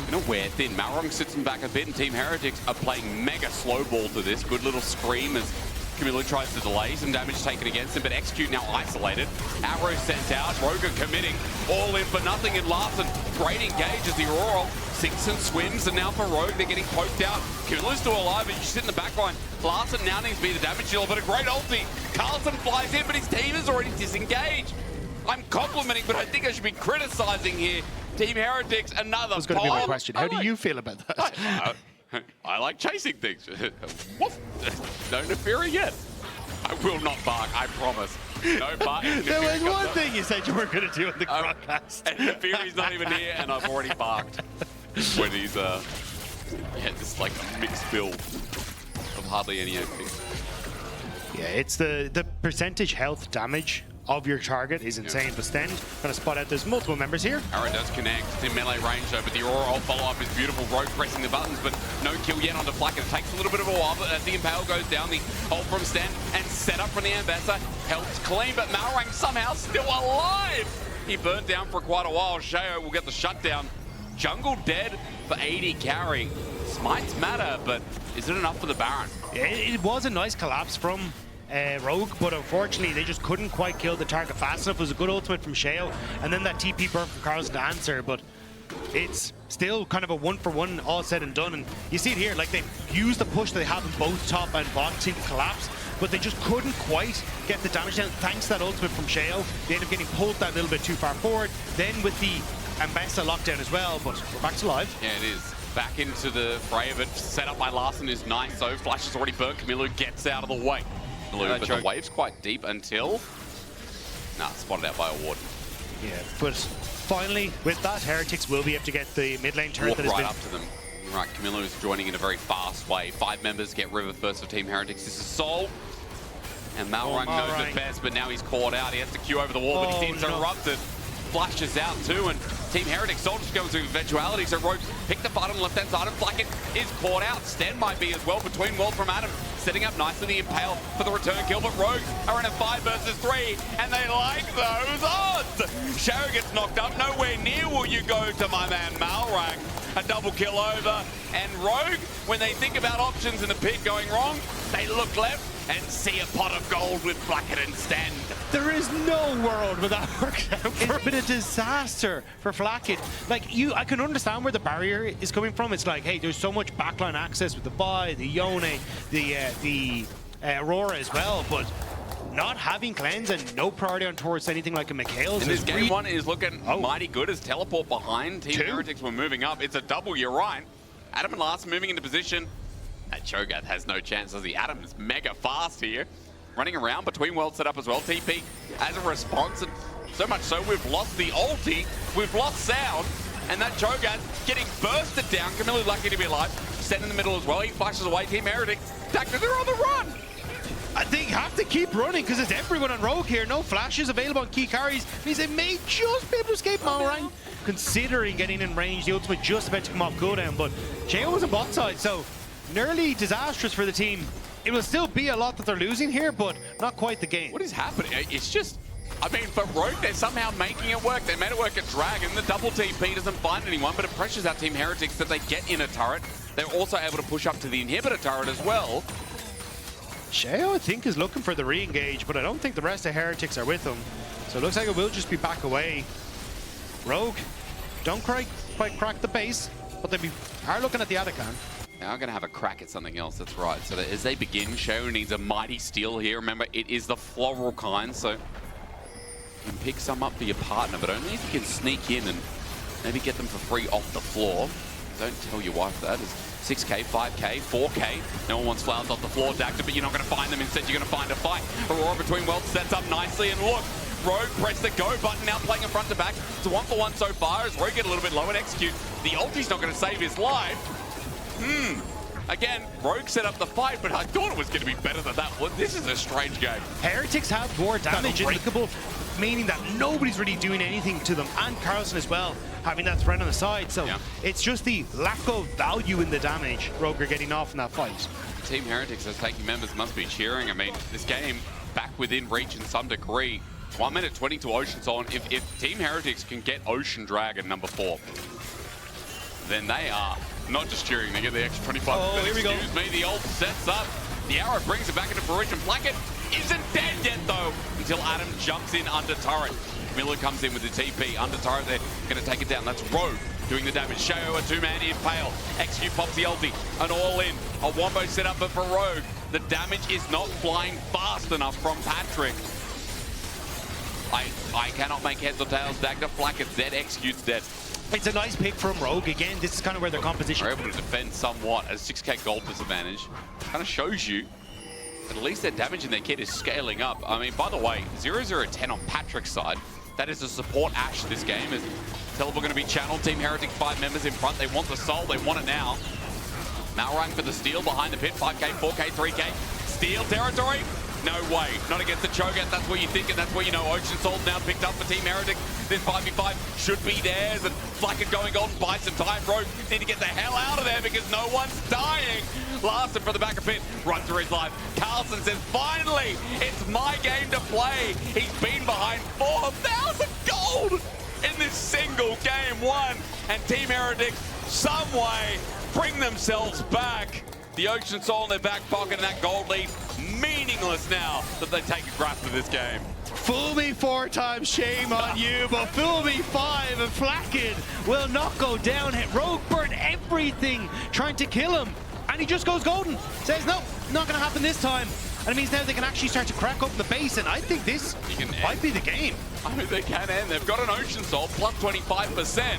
You know, wear thin. Malrong sits them back a bit, and Team Heretics are playing mega slow ball to this. Good little scream as Camilo tries to delay, some damage taken against him, but Execute now isolated. Arrow sent out, Rogue committing, all in for nothing, and Larson, great engage as the Aurora sinks and swims, and now for Rogue, they're getting poked out. Camilo's still alive, and you sit in the back line. Larson now needs to be the damage dealer, but a great ulti. Carlson flies in, but his team is already disengaged. I'm complimenting, but I think I should be criticizing here. Team Heretics, another that was going to be my question. How do you feel about that? I like chasing things. Woof. No Neferi yet. I will not bark, I promise. No barking. There was one thing you said you were going to do in the broadcast. And Neferi's not even here, and I've already barked. When he's, yeah, just like a mixed build of hardly any AP. Yeah, it's the percentage health damage of your target is insane, but Sten gonna spot out there's multiple members here. Arrow does connect. It's in melee range though, but the Aurora follow-up is beautiful. Rogue pressing the buttons, but no kill yet onto Flack. It takes a little bit of a while, but as the Impale goes down, the ult from Sten and set up from the Ambassador helps clean, but Malrang somehow still alive. He burnt down for quite a while. Sheo will get the shutdown. Jungle dead for 80 carry. Smites matter, but is it enough for the Baron? It was a nice collapse from Rogue, but unfortunately they just couldn't quite kill the target fast enough. It was a good ultimate from Sheo, and then that TP burn from Carlson to answer, but it's still kind of a 1-for-1 all said and done. And you see it here, like they used the push they have in both top and bottom team to collapse, but they just couldn't quite get the damage down thanks to that ultimate from Sheo. They end up getting pulled that little bit too far forward, then with the Ambessa lockdown as well, but we're back to live. Yeah, it is. Back into the fray of it. Set up by Larson is nice, though. Flash is already burnt. Camilo gets out of the way. But the wave's quite deep until... Nah, spotted out by a ward. Yeah, but finally, with that, Heretics will be able to get the mid lane turret that has been... up to them. Right, Camilo is joining in a very fast way. 5 members get River first for Team Heretics. This is Sol. And Malrang knows it best, but now he's caught out. He has to queue over the wall, but he's interrupted. Flashes out too, and Team Heretics Soldiers going through eventuality, so Rogue pick the button left-hand side, and Flacket is caught out. Sten might be as well between World from Adam, setting up nicely the Impale for the return kill, but Rogues are in a 5 versus 3, and they like those odds! Shao gets knocked up, nowhere near will you go to my man Malrang. A double kill over, and Rogue, when they think about options in the pit going wrong, they look left and see a pot of gold with Flacket and Sten. There is no world where that works out. It's been a disaster for Flacket. Like, I can understand where the barrier is coming from. It's like, hey, there's so much backline access with the Vi, the Yone, the Aurora as well, but not having cleanse and no priority on towards anything like a McHale's. And this game one is looking mighty good as teleport behind. Team Heretics were moving up. It's a double, you're right. Adam and Larson moving into position. That Cho'Gath has no chance as the Adam is mega fast here. Running around between world setup as well. TP as a response, and so much so we've lost the ulti, we've lost sound, and that Cho'Gath getting bursted down. Camilo lucky to be alive. Set in the middle as well. He flashes away. Team Heretics, Tactics are on the run. They have to keep running because it's everyone on Rogue here. No flashes available on key carries. Means they may just be able to escape Malrang. Considering getting in range, the ultimate just about to come off cooldown, but Sheo was on bot side, so nearly disastrous for the team. It will still be a lot that they're losing here, but not quite the game. What is happening? It's just, I mean, for Rogue, they're somehow making it work. They made it work at Dragon. The double TP doesn't find anyone, but it pressures out Team Heretics that they get in a turret. They're also able to push up to the inhibitor turret as well. Sheo, I think, is looking for the re-engage, but I don't think the rest of Heretics are with him. So it looks like it will just be back away. Rogue, don't quite crack the base, but they are looking at the Atakan. Now I'm going to have a crack at something else, that's right. So that as they begin, Sheo needs a mighty steal here. Remember, it is the floral kind, so you can pick some up for your partner, but only if you can sneak in and maybe get them for free off the floor. Don't tell your wife that. It's 6K, 5K, 4K. No one wants flowers off the floor, Dacta, but you're not going to find them. Instead, you're going to find a fight. Aurora between worlds sets up nicely, and look, Rogue press the go button, now playing in front to back. It's a 1-for-1 so far as Rogue get a little bit low and execute. The ulti's not going to save his life. Again, Rogue set up the fight, but I thought it was going to be better than that. Well, this is a strange game. Heretics have more damage unbreakable, meaning that nobody's really doing anything to them, and Carlson as well, having that threat on the side. So it's just the lack of value in the damage Rogue are getting off in that fight. Team Heretics as taking members must be cheering. I mean, this game back within reach in some degree. 1 minute 20 to Ocean's on. If Team Heretics can get Ocean Dragon number 4, then they are not just cheering, they get the extra 25. Oh, here we go. Excuse me, the ult sets up. The arrow brings it back into fruition. Blackett isn't dead yet, though, until Adam jumps in under turret. Miller comes in with the TP. Under turret, they're going to take it down. That's Rogue doing the damage. Sheo, a 2-man impale. XQ pops the ulti. An all-in. A wombo set up, but for Rogue, the damage is not flying fast enough from Patrick. I cannot make heads or tails. Dagda Blackett's dead. XQ's dead. It's a nice pick from Rogue. Again, this is kind of where their composition... They're able to defend somewhat as 6k gold disadvantage. Kind of shows you at least their damage in their kit is scaling up. I mean, by the way, 0-0-10 on Patrick's side. That is a support Ashe this game. Is Teleport going to be channeled? Team Heretics 5 members in front. They want the soul. They want it now. Malrang for the steal behind the pit. 5k, 4k, 3k. Steal territory? No way. Not against the Cho'Gath. That's what you think, and that's what you know. Ocean Soul now picked up for Team Heretics. This 5v5 should be theirs, and Blackett going on, buy some time. Rogue need to get the hell out of there because no one's dying. Larson for the back of pit, runs for his life. Carlson says, finally, it's my game to play. He's been behind 4,000 gold in this single game one, and Team Heretics, some way, bring themselves back. The Ocean Soul in their back pocket and that gold lead meaningless now that they take a grasp of this game. Fool me 4 times, shame on you, but fool me 5 and Flacken will not go down. Rogue burned everything trying to kill him, and he just goes golden. Says, no, not going to happen this time. And it means now they can actually start to crack open the base, and I think this might be the game. I mean, they can end. They've got an Ocean Soul plus 25%.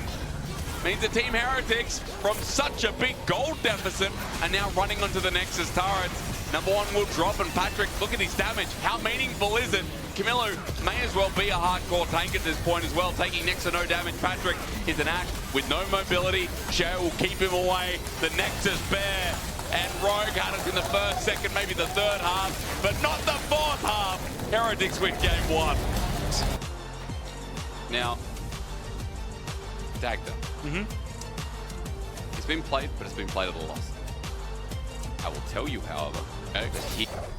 Means the Team Heretics, from such a big gold deficit, are now running onto the Nexus turrets. Number 1 will drop, and Patrick, look at his damage. How meaningful is it? Camilo may as well be a hardcore tank at this point as well, taking next to no damage. Patrick is an Ashe with no mobility. Sheo will keep him away. The Nexus bear, and Rogue had it in the first, second, maybe the third half, but not the fourth half. Heretics win game 1. Now, Dagda. It's been played, but it's been played at a loss. I will tell you, however,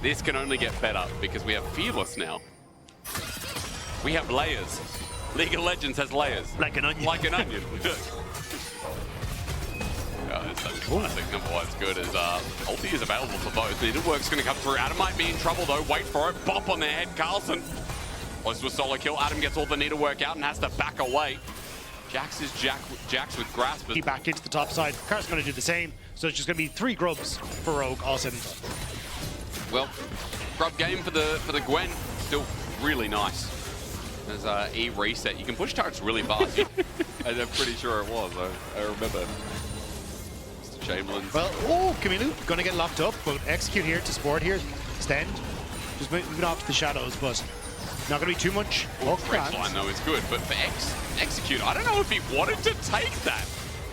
this can only get better because we have Fearless now. We have layers. League of Legends has layers. Like an onion. Like an onion. It's such classic. Number 1's good as ulti is available for both. Needlework's going to come through. Adam might be in trouble though. Wait for it. Bop on their head. Carlson. Close to a solo kill. Adam gets all the needlework out and has to back away. Jax is Jax with grasp. He back into the top side. Car's going to do the same. So it's just going to be 3 grubs for Rogue all said and done. Well, grub game for the Gwen. Still really nice. There's E reset. You can push turrets really fast. I'm pretty sure it was. I remember. Mr. Chamberlain's. Well, oh, Camilo going to get locked up, but execute here to support here. Stand. Just moving off to the shadows, but not going to be too much. Red line though is good, but for execute, I don't know if he wanted to take that.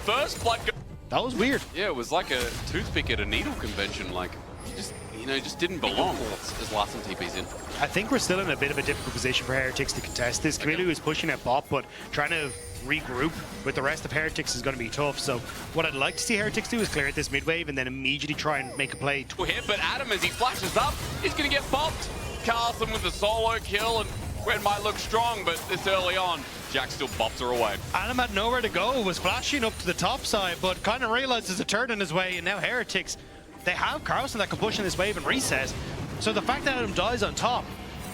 First blood. That was weird. Yeah, it was like a toothpick at a needle convention. Like, just didn't belong as Larson TP's in. I think we're still in a bit of a difficult position for Heretics to contest this. Camilo is pushing at bot, but trying to regroup with the rest of Heretics is going to be tough. So what I'd like to see Heretics do is clear at this mid wave and then immediately try and make a play. Hit, but Adam, as he flashes up, is going to get bopped. Carlson with the solo kill, and Gwen might look strong, but this early on, Jack still bops her away. Adam had nowhere to go, was flashing up to the top side, but kind of realized there's a turn in his way, and now Heretics, they have Carlson that can push in this wave and reset. So the fact that Adam dies on top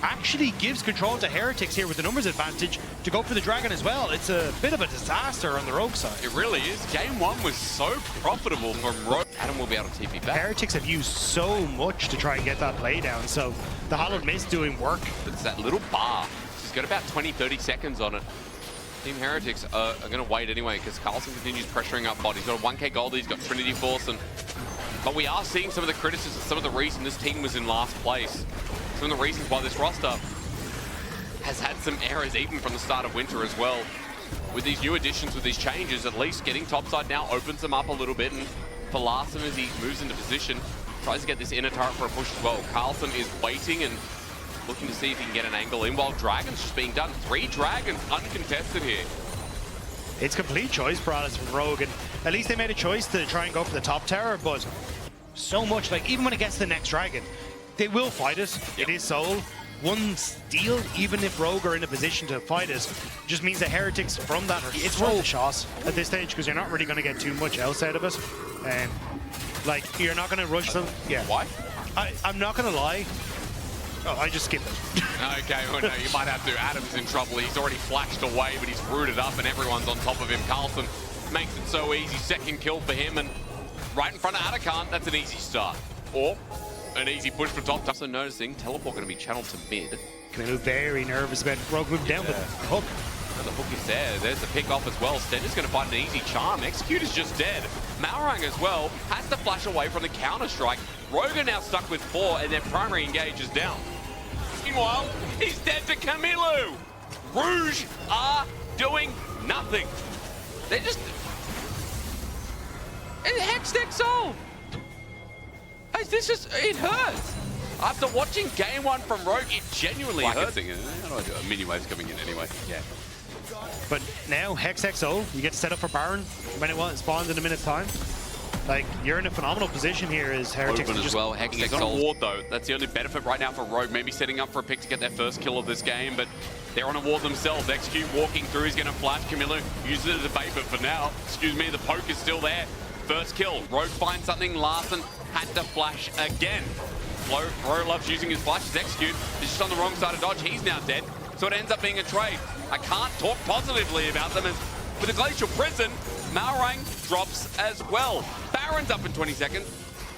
actually gives control to Heretics here with the numbers advantage to go for the Dragon as well. It's a bit of a disaster on the Rogue side. It really is. Game 1 was so profitable from Rogue. Adam will be able to TP back. Heretics have used so much to try and get that play down, so the Hallowed Mist doing work. It's that little bar. She's got about 20-30 seconds on it. Team Heretics are going to wait anyway because Carlson continues pressuring up bot. He's got a 1k gold, he's got Trinity Force, but we are seeing some of the criticisms, some of the reason this team was in last place. Some of the reasons why this roster has had some errors even from the start of winter as well. With these new additions, with these changes, at least getting topside now opens them up a little bit, and for Larson as he moves into position. Tries to get this inner turret for a push as well. Carlson is waiting and looking to see if he can get an angle in while Dragon's just being done. 3 Dragons uncontested here. It's complete choice paralysis from Rogue, and at least they made a choice to try and go for the top tower, but so much, like, even when it gets to the next Dragon, they will fight it. It is Soul. One steal, even if Rogue are in a position to fight it, just means that Heretics from that are it's worth a shot at this stage, because you're not really going to get too much else out of it. And like, you're not going to rush them. Yeah. Why? I'm not going to lie. Oh, I just skipped it. Okay, well, no, you might have to. Adam's in trouble. He's already flashed away, but he's rooted up and everyone's on top of him. Carlson makes it so easy. 2nd kill for him, and right in front of Atakan, that's an easy start. Or an easy push for top. Also noticing teleport going to be channeled to mid. Camilo very nervous about Rogue moving down, but the hook. And the hook is there. There's the pick off as well. Stender's going to find an easy charm. Execute is just dead. Malrang as well has to flash away from the counter-strike. Rogue are now stuck with 4, and their primary engage is down. Meanwhile, he's dead to Camilo. Rouge are doing nothing. They're just... And Hextech Soul! This just, it hurts. After watching game 1 from Rogue, it genuinely hurts. How do I do it? Mini wave's coming in anyway. Yeah. But now, Hex XO, you get set up for Baron when it spawns in a minute's time. Like, you're in a phenomenal position here as Heretics. Open as well. Hex X on ward though. That's the only benefit right now for Rogue. Maybe setting up for a pick to get their first kill of this game, but they're on a ward themselves. Execute walking through. He's going to flash. Camilo uses it as a bait, but for now, excuse me, the poke is still there. First kill. Rogue finds something. Larson had to flash again. Rogue loves using his flashes. Execute is just on the wrong side of dodge. He's now dead. So it ends up being a trade. I can't talk positively about them as with the Glacial Prison, Malrang drops as well. Baron's up in 20 seconds.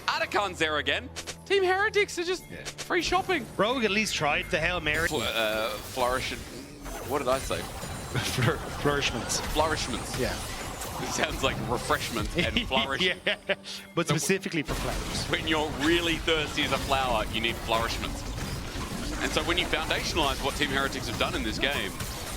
Atakan's there again. Team Heretics are just free shopping. Rogue at least tried the Hail Mary. Flourish. What did I say? Flourishments. Flourishments. Yeah. It sounds like refreshment and flourish. Yeah, but specifically for flowers. When you're really thirsty as a flower, you need flourishments. And so when you foundationalize what Team Heretics have done in this game,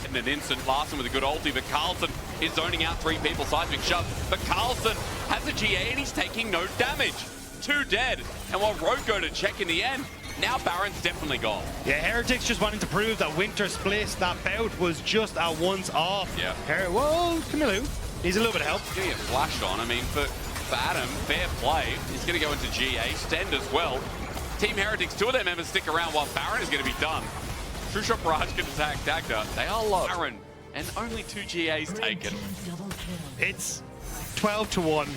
in an instant, Larson with a good ulti, but Carlson is zoning out 3 people, seismic shove. But Carlson has a GA and he's taking no damage. 2 dead. And while Rogue go to check in the end, now Baron's definitely gone. Yeah, Heretics just wanting to prove that Winter Split, that bout was just a once off. Yeah. Whoa, Camilo needs a little bit of help. Getting a flash on. I mean, for Adam, fair play. He's going to go into GA, Stend as well. Team Heretics, 2 of their members stick around while Baron is going to be done. True Shot Barrage can attack Dagda. They are low. Baron, and only 2 GAs taken. It's 12-1.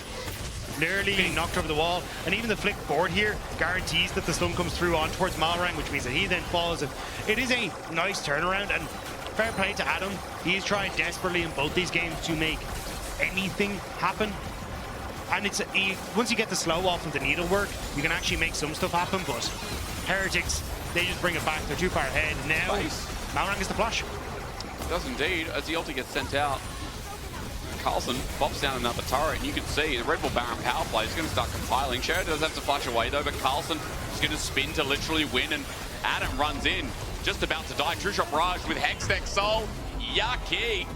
Nearly getting knocked over the wall. And even the flick board here guarantees that the stun comes through on towards Malrang, which means that he then falls. And it is a nice turnaround. And fair play to Adam. He's trying desperately in both these games to make anything happen. And it's once you get the slow off and the needlework, you can actually make some stuff happen. But Heretics, they just bring it back. They're too far ahead. Now, Malrang is the flash. Does indeed, as the ulti gets sent out. Carlson pops down another turret, and you can see the Red Bull Baron power play is going to start compiling. Sheridan does have to flash away though, but Carlson is going to spin to literally win, and Adam runs in, just about to die. True Shot Barrage with Hextech Soul. Yucky.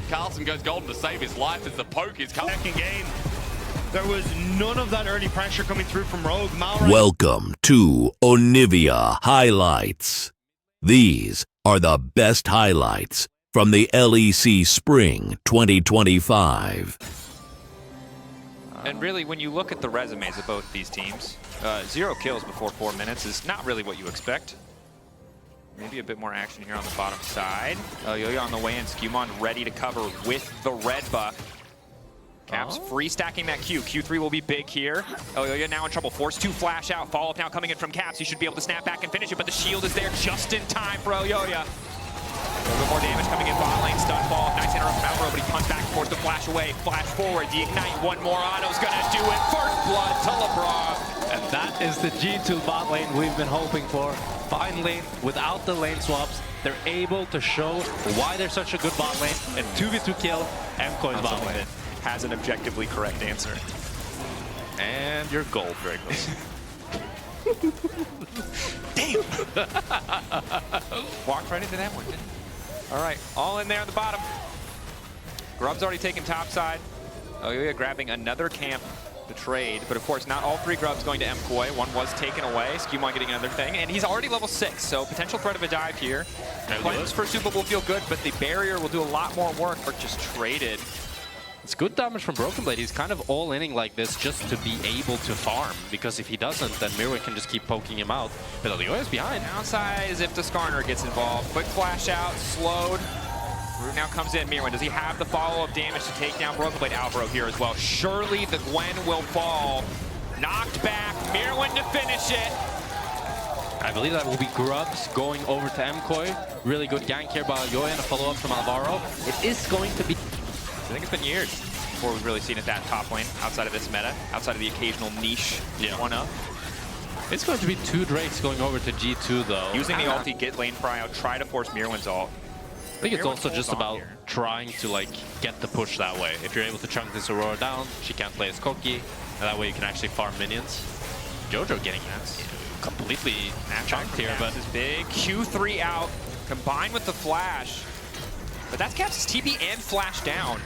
Carlson goes golden to save his life as the poke is coming. Second game. There was none of that early pressure coming through from Rogue. Malrang. Welcome to Onivia Highlights. These are the best highlights from the LEC Spring 2025. And really, when you look at the resumes of both these teams, 0 kills before 4 minutes is not really what you expect. Maybe a bit more action here on the bottom side. Yo-Yo on the way in, Skewmon ready to cover with the red buff. Caps free stacking that Q. Q3 will be big here. Yo-Yo now in trouble. Forced to flash out. Follow-up now coming in from Caps. He should be able to snap back and finish it, but the shield is there just in time for Yo-Yo. A little bit more damage coming in bot lane. Stun fall. Nice interrupt from Malro, but he punts back towards the flash away. Flash forward. The ignite. One more. Otto's gonna do it. First blood to LeBron. And that is the G2 bot lane we've been hoping for. Finally, without the lane swaps, they're able to show why they're such a good bot lane. And 2v2 kill MKOI's bot lane has an objectively correct answer. And your gold, Dracos. Damn! Walked right into that one, didn't he? All right, all in there on the bottom. Grub's already taken top side. Oh yeah, grabbing another camp the trade. But of course, not all 3 grubs going to MKOI. One was taken away. Skewmon getting another thing. And he's already level 6, so potential threat of a dive here. Cleanse for Super will feel good, but the barrier will do a lot more work. Or just traded. It's good damage from Broken Blade. He's kind of all-inning like this just to be able to farm, because if he doesn't, then Mirwin can just keep poking him out. But Elioya's behind. Downside is if the Skarner gets involved. Quick flash out, slowed. Root now comes in. Mirwin, does he have the follow-up damage to take down Broken Blade? Albro here as well. Surely the Gwen will fall. Knocked back. Mirwin to finish it. I believe that will be Grubs going over to MKOI. Really good gank here by Elioya and a follow-up from Alvaro. It is going to be... I think it's been years before we've really seen it that top lane outside of this meta, outside of the occasional niche one-up. It's going to be 2 Drakes going over to G2 though. Using the ulti, get lane prio, try to force Mirwin's ult. I think it's also just about trying to like get the push that way. If you're able to chunk this Aurora down, she can't play as cocky, and that way you can actually farm minions. Jojo getting completely chunked here, but is big. Q3 out, combined with the flash. But that's Caps' TP and flash down.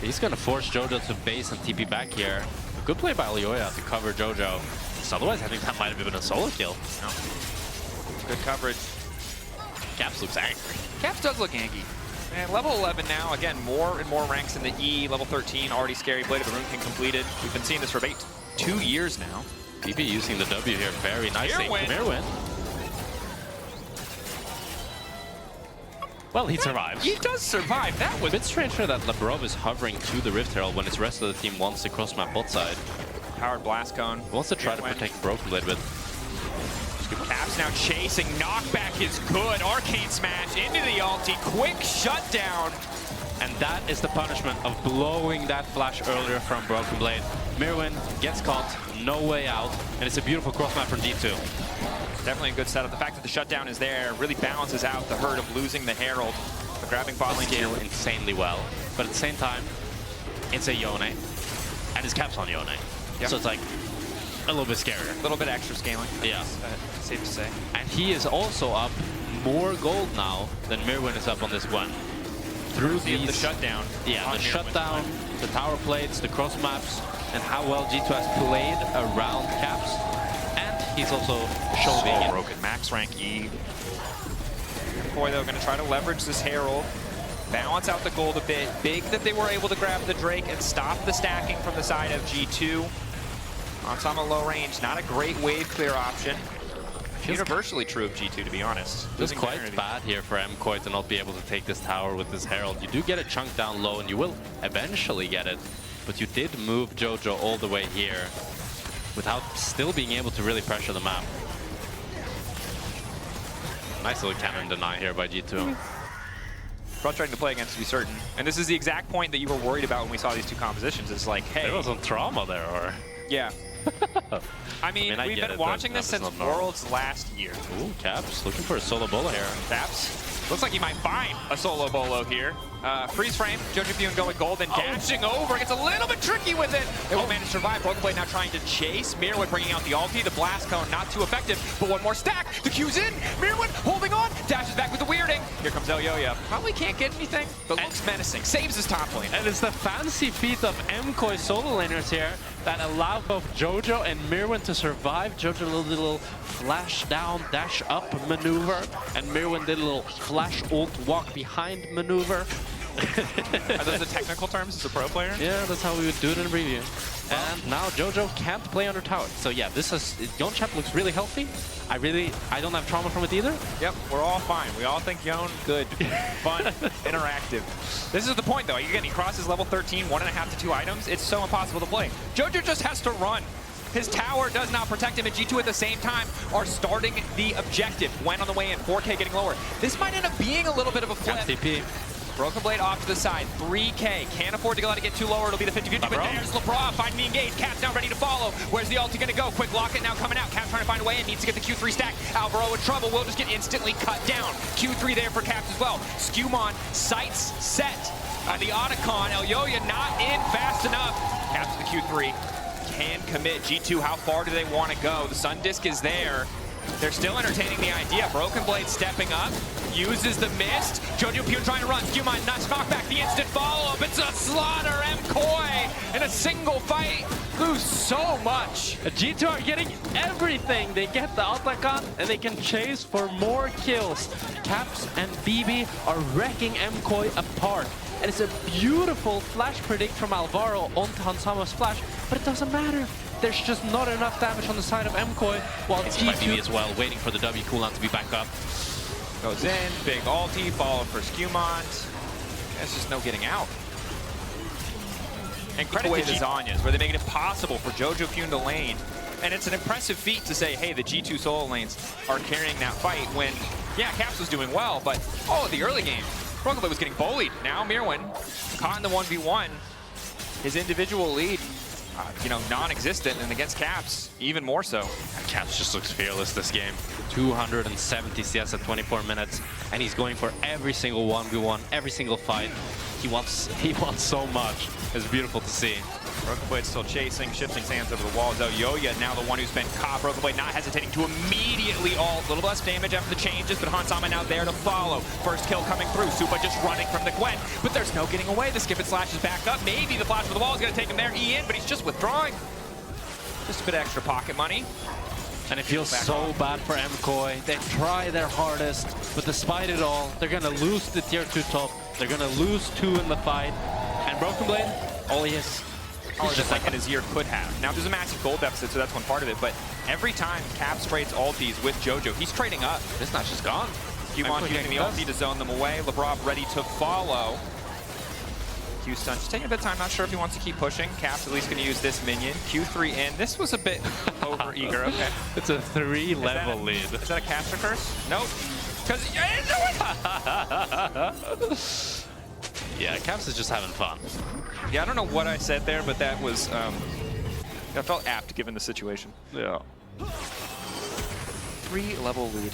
He's going to force Jojo to base and TP back here. A good play by Elioya to cover Jojo. So otherwise, I think that might have been a solo kill. No. Good coverage. Caps looks angry. Caps does look angry. And level 11 now, again, more and more ranks in the E. Level 13, already scary. Blade of the Rune King completed. We've been seeing this for about 2 years now. PP using the W here very nicely. Mirwin. Well, he survives. He does survive. That was a bit strange here that Labrov is hovering to the Rift Herald when his rest of the team wants to cross map bot side. Powered Blast Cone. Wants to try to protect Broken Blade with. Caps now chasing. Knockback is good. Arcane Smash into the ulti. Quick shutdown. And that is the punishment of blowing that flash earlier from Broken Blade. Mirwin gets caught, no way out, and it's a beautiful cross map from G2. Definitely a good setup. The fact that the shutdown is there really balances out the hurt of losing the Herald. But grabbing bot lane scale insanely well, but at the same time, it's a Yone, and his Caps on Yone. Yep. So it's like a little bit scarier. A little bit extra scaling. Yeah. Safe to say. And he is also up more gold now than Mirwin is up on this one. Through the shutdown. Yeah, the shutdown, the tower plates, the cross maps, and how well G2 has played around Caps. And he's also showing it. Broken max rank E. Boy, they're going to try to leverage this Herald, balance out the gold a bit. Big that they were able to grab the Drake and stop the stacking from the side of G2. Onsama low range, not a great wave clear option. Universally true of G2, to be honest. It's quite bad here for MKOI to not be able to take this tower with this Herald. You do get a chunk down low, and you will eventually get it. But you did move Jojo all the way here without still being able to really pressure the map. Nice little cannon deny here by G2. Frustrating to play against, to be certain. And this is the exact point that you were worried about when we saw these two compositions. It's like, hey... There was some trauma there, or... Yeah. I mean, we've been watching this since Worlds last year. Ooh, Caps looking for a solo bolo here. Caps looks like he might find a solo bolo here. Freeze frame, Jojo Bune going gold and dashing over. Gets a little bit tricky with it. They will manage to survive. Broken Blade now trying to chase. Mirwin bringing out the ulti. The blast cone not too effective, but one more stack. The Q's in. Mirwin holding on. Dashes back with the weirding. Here comes Elioya. Probably can't get anything, but looks menacing. Saves his top lane. And it's the fancy feat of MKOI solo laners here that allow both Jojo and Mirwin to survive. Jojo did a little flash down, dash up maneuver, and Mirwin did a little flash ult walk behind maneuver. Are those the technical terms as a pro player? Yeah, that's how we would do it in a preview. And now Jojo can't play under tower. So yeah, this is Yone Chap looks really healthy. I don't have trauma from it either. Yep, we're all fine. We all think Yone good, fun, interactive. This is the point though. Again, he crosses level 13, 1.5 to 2 items. It's so impossible to play. Jojo just has to run. His tower does not protect him, and G2 at the same time are starting the objective. Went on the way in, 4K getting lower. This might end up being a little bit of a flip. TP. Broken Blade off to the side, 3K. Can't afford to let it get too lower. It'll be the 50-50, but there's Labrov finding the engage. Caps now ready to follow. Where's the ulti gonna go? Quick locket now coming out. Caps trying to find a way and needs to get the Q3 stack. Alvaro in trouble. Will just get instantly cut down. Q3 there for Caps as well. Skewmon, sights set. The Otacon, Elioya not in fast enough. Caps to the Q3. Can commit. G2, how far do they want to go? The Sun Disc is there. They're still entertaining the idea. Broken Blade stepping up, uses the mist. Jojo Bune trying to run. Skewmon knocks back the instant follow-up. It's a slaughter. MKOI in a single fight lose so much. G2 are getting everything. They get the Autocon and they can chase for more kills. Caps and BB are wrecking MKOI apart. And it's a beautiful flash predict from Alvaro onto Hansama's flash, but it doesn't matter. There's just not enough damage on the side of MKOI, while It's by BB G2 as well, waiting for the W cooldown to be back up. Goes in, big ulti, followed for Skewmont. There's just no getting out. And credit to the Zanyas, where they make it impossible for Jojo Kyun to lane. And it's an impressive feat to say, hey, the G2 solo lanes are carrying that fight when, yeah, Caps was doing well, but the early game, Brokenblade was getting bullied. Now Mirwin, caught in the 1v1, his individual lead, non-existent, and against Caps, even more so. Caps just looks fearless this game. 270 CS at 24 minutes, and he's going for every single 1v1, every single fight. He wants so much. It's beautiful to see. Brokenblade still chasing, shifting sands over the walls. Yoya now the one who's been caught. Brokenblade not hesitating to immediately ult. A little less damage after the changes, but Hansama now there to follow. First kill coming through. Supa just running from the Gwen, but there's no getting away. The skip and slash is back up. Maybe the flash for the wall is going to take him there. In, but he's just withdrawing. Just a bit of extra pocket money. and it feels so bad for MKOI. They try their hardest, but despite it all, they're gonna lose the tier 2 top. They're gonna lose 2 in the fight. And Brokenblade, all he is Just like Azir could have. Now there's a massive gold deficit, so that's one part of it, but every time Caps trades ultis with Jojo, he's trading up. This match is gone. Q1 using the ulti to zone them away. LeBron ready to follow. Q-stun just taking a bit of time, not sure if he wants to keep pushing. Caps at least gonna use this minion. Q3 in. This was a bit over eager, okay. It's a 3-level lead. Is that a caster curse? Nope. Because Yeah, Caps is just having fun. yeah, I don't know what I said there, but that was, that felt apt given the situation. Yeah. 3-level lead.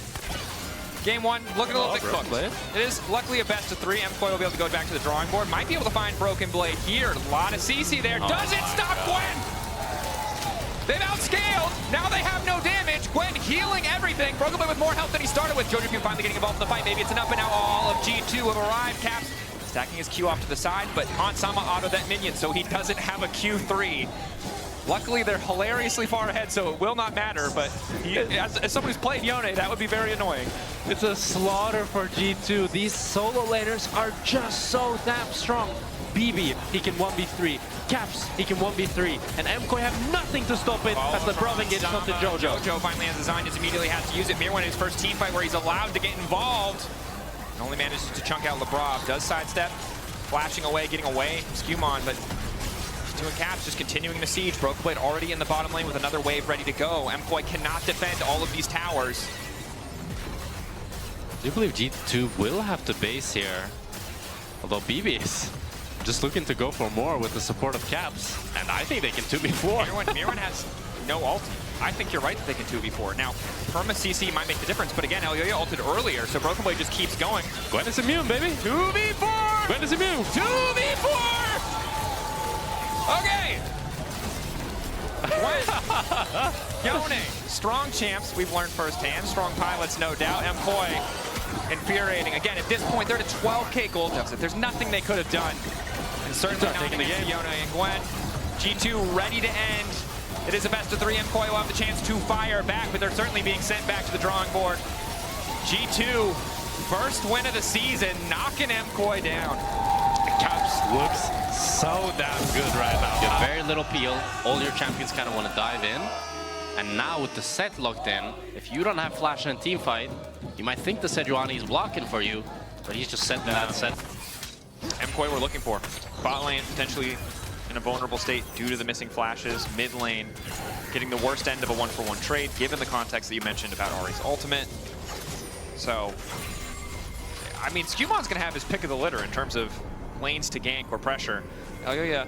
Game 1, looking a little bit cooked. It is luckily a best of 3. MKOI will be able to go back to the drawing board. Might be able to find Broken Blade here. A lot of CC there. Does it stop Gwen? They've outscaled. Now they have no damage. Gwen healing everything. Broken Blade with more health than he started with. Jojo finally getting involved in the fight. Maybe it's enough, but now all of G2 have arrived. Caps stacking his Q off to the side, but Hansama auto that minion, so he doesn't have a Q3. Luckily, they're hilariously far ahead, so it will not matter, but as someone who's played Yone, that would be very annoying. It's a slaughter for G2. These solo laners are just so damn strong. BB, he can 1v3. Caps, he can 1v3. And MKOI have nothing to stop it as the Bravo gets onto Jojo. Jojo finally has designed, just immediately has to use it. Mirwin, his first team fight where he's allowed to get involved. And only manages to chunk out LeBron. Does sidestep, flashing away, getting away from Skewmon, but G2 and Caps just continuing the siege. Broken Blade already in the bottom lane with another wave ready to go. MKOI cannot defend all of these towers. I do believe G2 will have to base here, although BB is just looking to go for more with the support of Caps, and I think they can 2v4. Mirwin has no ulti. I think you're right that they can 2v4. Now, Perma CC might make the difference, but again, Elyoya ulted earlier, so Broken Blade just keeps going. Gwen is immune, baby. 2v4! Gwen is immune. 2v4! Okay! Yone, strong champs, we've learned firsthand. Strong pilots, no doubt. MKOI, infuriating. Again, at this point, they're at a 12k gold deficit. There's nothing they could have done. And certainly not taking the against game. Yone and Gwen. G2 ready to end. It is a best of 3. MKOI will have the chance to fire back, but they're certainly being sent back to the drawing board. G2, first win of the season, knocking MKOI down. Caps looks so damn good right now. You have very little peel. All your champions kind of want to dive in. And now with the set locked in, if you don't have flash in a team fight, you might think the Sejuani is blocking for you, but he's just setting that set. MKOI we're looking for. Bot lane potentially in a vulnerable state due to the missing flashes. Mid lane getting the worst end of a 1-for-1 trade, given the context that you mentioned about Ahri's ultimate. So, I mean, Skewmon's going to have his pick of the litter in terms of lanes to gank or pressure. Elyoya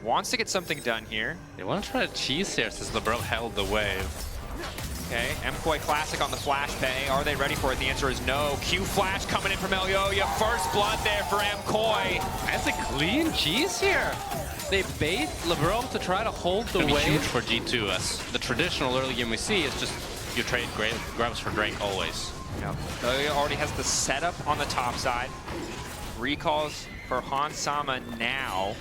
wants to get something done here. They want to try to cheese here since LeBron held the wave. Okay, MKOI classic on the flash pay. Are they ready for it? The answer is no. Q flash coming in from Elyoya. First blood there for MKOI. That's a clean cheese here. They bait LeBron to try to hold the It's gonna be huge wave. for G2, as the traditional early game we see is just you trade grabs for Drake always. Yep. Elyoya already has the setup on the top side. Recalls for Hansama now.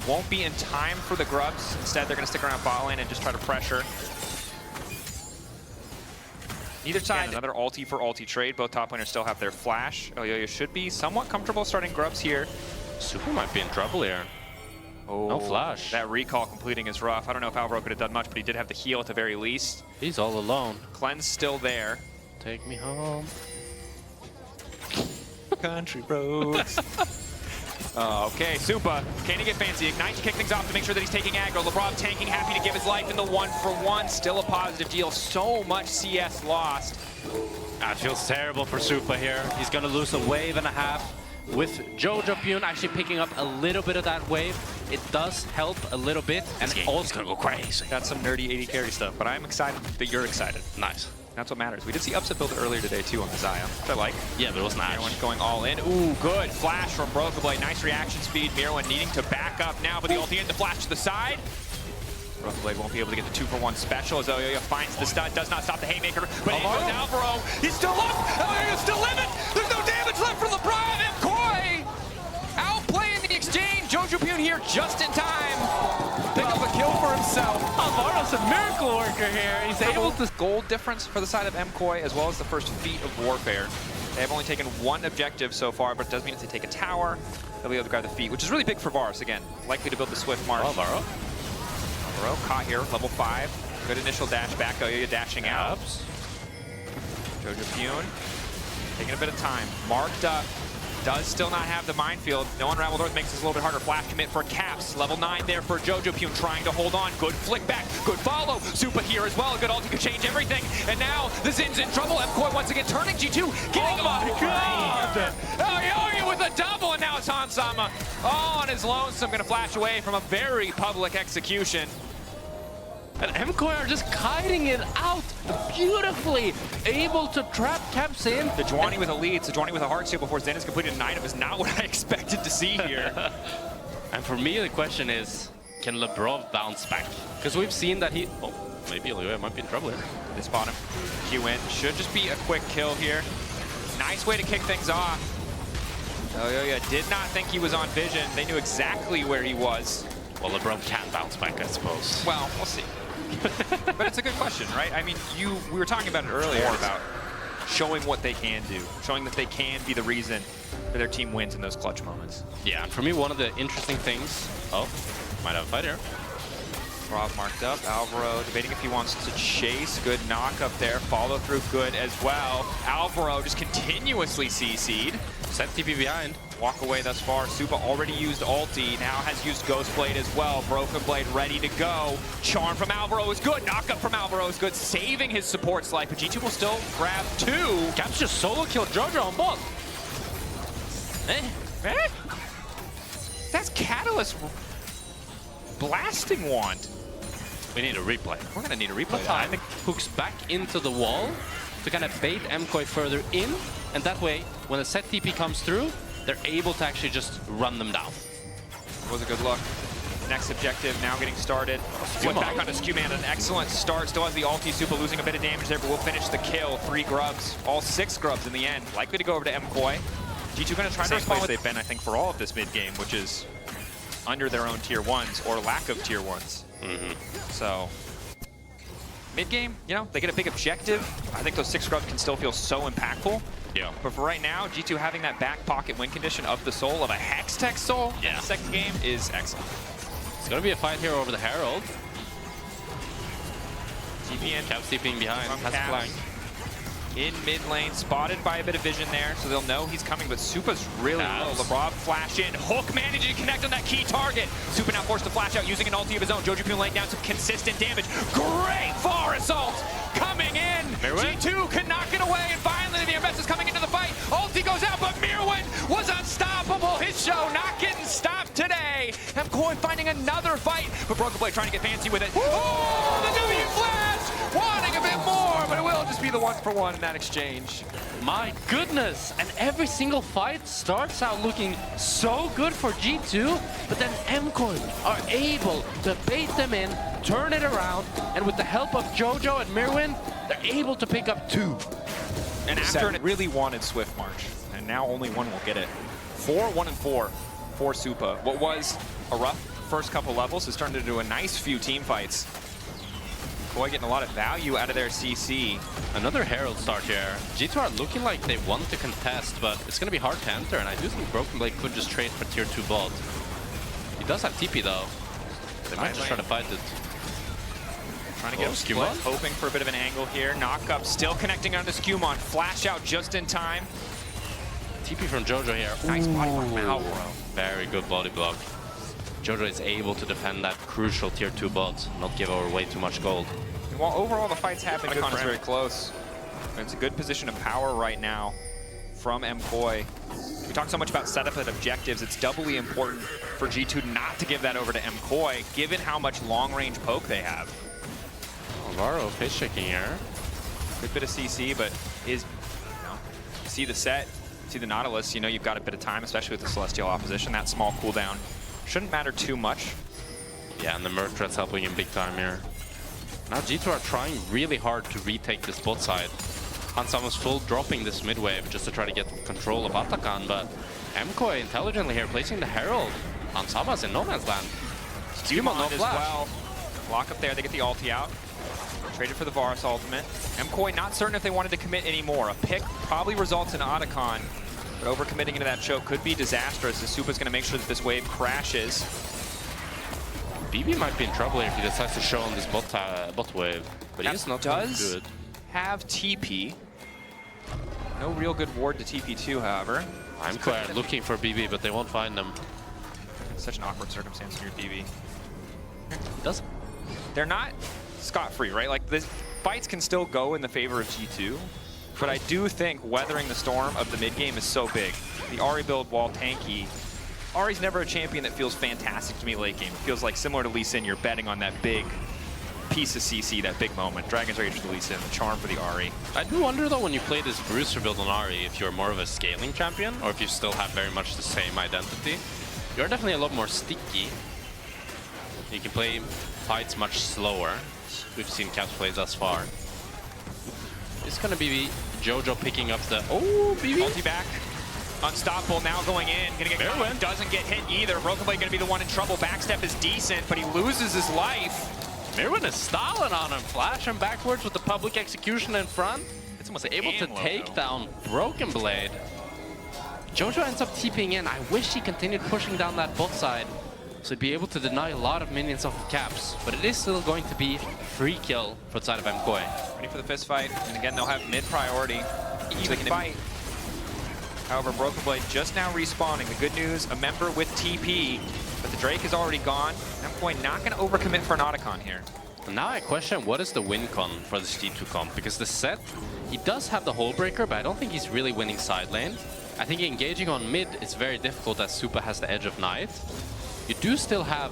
Won't be in time for the grubs. Instead, they're going to stick around bot lane and just try to pressure. Neither side. Another ulti for ulti trade. Both top laners still have their flash. Yo should be somewhat comfortable starting grubs here. Super might be in trouble here. Oh, no flash. That recall completing is rough. I don't know if Alvaro could have done much, but he did have the heal at the very least. He's all alone. Cleanse still there. Take me home. Country roads. Okay, Supa, can he get fancy? Ignite to kick things off to make sure that he's taking aggro. LeBron tanking, happy to give his life in the 1-for-1. Still a positive deal. So much CS lost. It feels terrible for Supa here. He's going to lose a wave and a half. With Jojo Pune actually picking up a little bit of that wave, it does help a little bit. And also going to go crazy. Got some nerdy 80 carry stuff, but I'm excited that you're excited. Nice. That's what matters. We did see upset build earlier today, too, on the Xayah, which I like. Yeah, but it was not. Mirwin going all in. Ooh, good. Flash from Brokenblade. Nice reaction speed. Mirwin needing to back up now, but the ulti in the flash to the side. Brokenblade won't be able to get the 2-for-1 special as Oyoyo finds the stun. Does not stop the haymaker, but in goes Alvaro. He's still up. Oyoyo's still living. There's no damage left for LeBron. MKOI outplaying the exchange. Jojo Pune here just in time. Pick up a kill for himself. Alvaro's a miracle worker here. He's able to... Gold difference for the side of MKOI, as well as the first feat of warfare. They have only taken one objective so far, but it does mean if they take a tower, they'll be able to grab the feat, which is really big for Varus. Again, likely to build the Swift March. Alvaro caught here, level 5. Good initial dash back. Oyoyo dashing out. Jojo Pune taking a bit of time. Marked up. Does still not have the minefield. No Unraveled Earth makes this a little bit harder. Flash commit for Caps. Level 9 there for Jojo Pune trying to hold on. Good flick back. Good follow. Supa here as well. Good ulti could change everything. And now the Zin's in trouble. MKOI once again turning G2. Getting God! Oyoyo with a double, and now it's Hansama. All on his lonesome. Going to flash away from a very public execution. And MKOI are just kiting it out beautifully, able to trap Caps in. Sejuani with a lead, Sejuani with a hard steal before Zen has completed an item is not what I expected to see here. And for me, the question is, can Lebrov bounce back? Because we've seen that he... Oh, maybe Oyoyo might be in trouble here. This bottom Q in. Should just be a quick kill here. Nice way to kick things off. Oyoyo did not think he was on vision. They knew exactly where he was. Well, Lebrov can bounce back, I suppose. Well, we'll see. But it's a good question, right? I mean, we were talking about it earlier about showing what they can do, showing that they can be the reason that their team wins in those clutch moments. Yeah, and for me, one of the interesting things... Oh, might have a fight here. Rob marked up. Alvaro debating if he wants to chase. Good knock up there. Follow through good as well. Alvaro just continuously CC'd. Set TP behind. Walk away thus far. Supa already used ulti. Now has used Ghost Blade as well. Broken Blade ready to go. Charm from Alvaro is good. Knock up from Alvaro is good. Saving his support's life. But G2 will still grab 2. Caps just solo killed Jojo on bot. That's Catalyst blasting wand. We need a replay. We're going to need a replay. I think hooks back into the wall to kind of bait MKOI further in. And that way, when the set TP comes through, they're able to actually just run them down. Was a good look. Next objective now getting started. Flip back onto Skewman, an excellent start. Still has the ulti. Supa losing a bit of damage there, but we'll finish the kill. 3 grubs, all 6 grubs in the end. Likely to go over to MKOI. G2 going to try to respond. They've been, I think, for all of this mid game, which is under their own tier 1s or lack of tier 1s. So mid game, you know, they get a big objective. I think those 6 grubs can still feel so impactful. Yeah. But for right now, G2 having that back pocket win condition of the soul, of a Hextech soul in the second game is excellent. It's going to be a fight here over the Herald. TPN. Caps TPing behind. Has a flag. In mid lane, spotted by a bit of vision there, so they'll know he's coming, but Supa's really low. LeBron flash in. Hook managing to connect on that key target. Supa now forced to flash out using an ulti of his own. Jojo Pune laying down some consistent damage. Great far assault coming in. Mirwin? G2 can knock it away, and finally the MS is coming into the fight. Ulti goes out, but Mirwin was unstoppable. His show not getting stopped today. MKOI finding another fight, but Broken Blade trying to get fancy with it. Oh, the W flash! Wanting a bit more, but it will just be the 1-for-1 in that exchange. My goodness, and every single fight starts out looking so good for G2, but then MKOI are able to bait them in, turn it around, and with the help of Jojo and Mirwin, they're able to pick up 2. And after it really wanted Swift March, and now only one will get it. 4-1-4 for Supa. What was a rough first couple levels has turned into a nice few team fights. MKOI getting a lot of value out of their CC. Another Herald start here. G2 are looking like they want to contest, but it's going to be hard to enter, and I do think Broken Blade could just trade for tier 2 bot. He does have TP though. They might just try to fight it. Trying to get a split, hoping for a bit of an angle here. Knock up, still connecting onto Skewmon. Flash out just in time. TP from Jojo here. Nice body block from Alvaro. Very good body block. Jojo is able to defend that crucial tier 2 bot, not give over way too much gold. And while overall the fights have been good, it's very close. And it's a good position of power right now from MKOI. We talked so much about setup and objectives. It's doubly important for G2 not to give that over to MKOI, given how much long-range poke they have. Alvaro face checking here. Good bit of CC, but you see the set, see the Nautilus, you've got a bit of time, especially with the Celestial opposition. That small cooldown shouldn't matter too much. Yeah, and the Merc threat's helping him big time here. Now G2 are trying really hard to retake this bot side. Hansama's full dropping this mid wave just to try to get control of Atakan, but MKOI intelligently here placing the Herald. Hansama's in no man's land. Skewmon no flash. Well. Block up there, they get the ulti out. Traded for the Varus ultimate. MKOI not certain if they wanted to commit anymore. A pick probably results in Atakan, but overcommitting into that choke could be disastrous as Supa's going to make sure that this wave crashes. BB might be in trouble here if he decides to show on this bot wave, but he's not good. Have TP. No real good ward to TP2, however. MKOI are looking for BB, but they won't find them. Such an awkward circumstance for your BB. They're not scot-free, right? Like, the fights can still go in the favor of G2, but I do think weathering the storm of the mid-game is so big. The Ahri build, while tanky, Ahri's never a champion that feels fantastic to me late game. It feels like, similar to Lee Sin, you're betting on that big piece of CC, that big moment. Dragon's Rage for Lee Sin, the charm for the Ahri. I do wonder, though, when you play this Brewster build on Ahri, if you're more of a scaling champion, or if you still have very much the same identity. You're definitely a lot more sticky. You can play fights much slower. We've seen Caps play thus far. It's gonna be Jojo picking up the... Oh, BB! Multi back. Unstoppable now going in. Gonna get caught. Doesn't get hit either. Broken Blade gonna be the one in trouble. Backstep is decent, but he loses his life. Mirwin is stalling on him. Flash him backwards with the public execution in front. It's almost able to take down Broken Blade. Jojo ends up TPing in. I wish he continued pushing down that bot side, so he'd be able to deny a lot of minions off of Caps. But it is still going to be free kill for the side of MKOI. Ready for the fist fight, and again, they'll have mid priority. Even fight. However, Broken Blade just now respawning. The good news, a member with TP, but the Drake is already gone. MKOI not going to overcommit for an Otacon here. Now I question what is the win con for this G2 comp, because the set, he does have the Hole Breaker, but I don't think he's really winning side lane. I think engaging on mid is very difficult as Supa has the Edge of Night. You do still have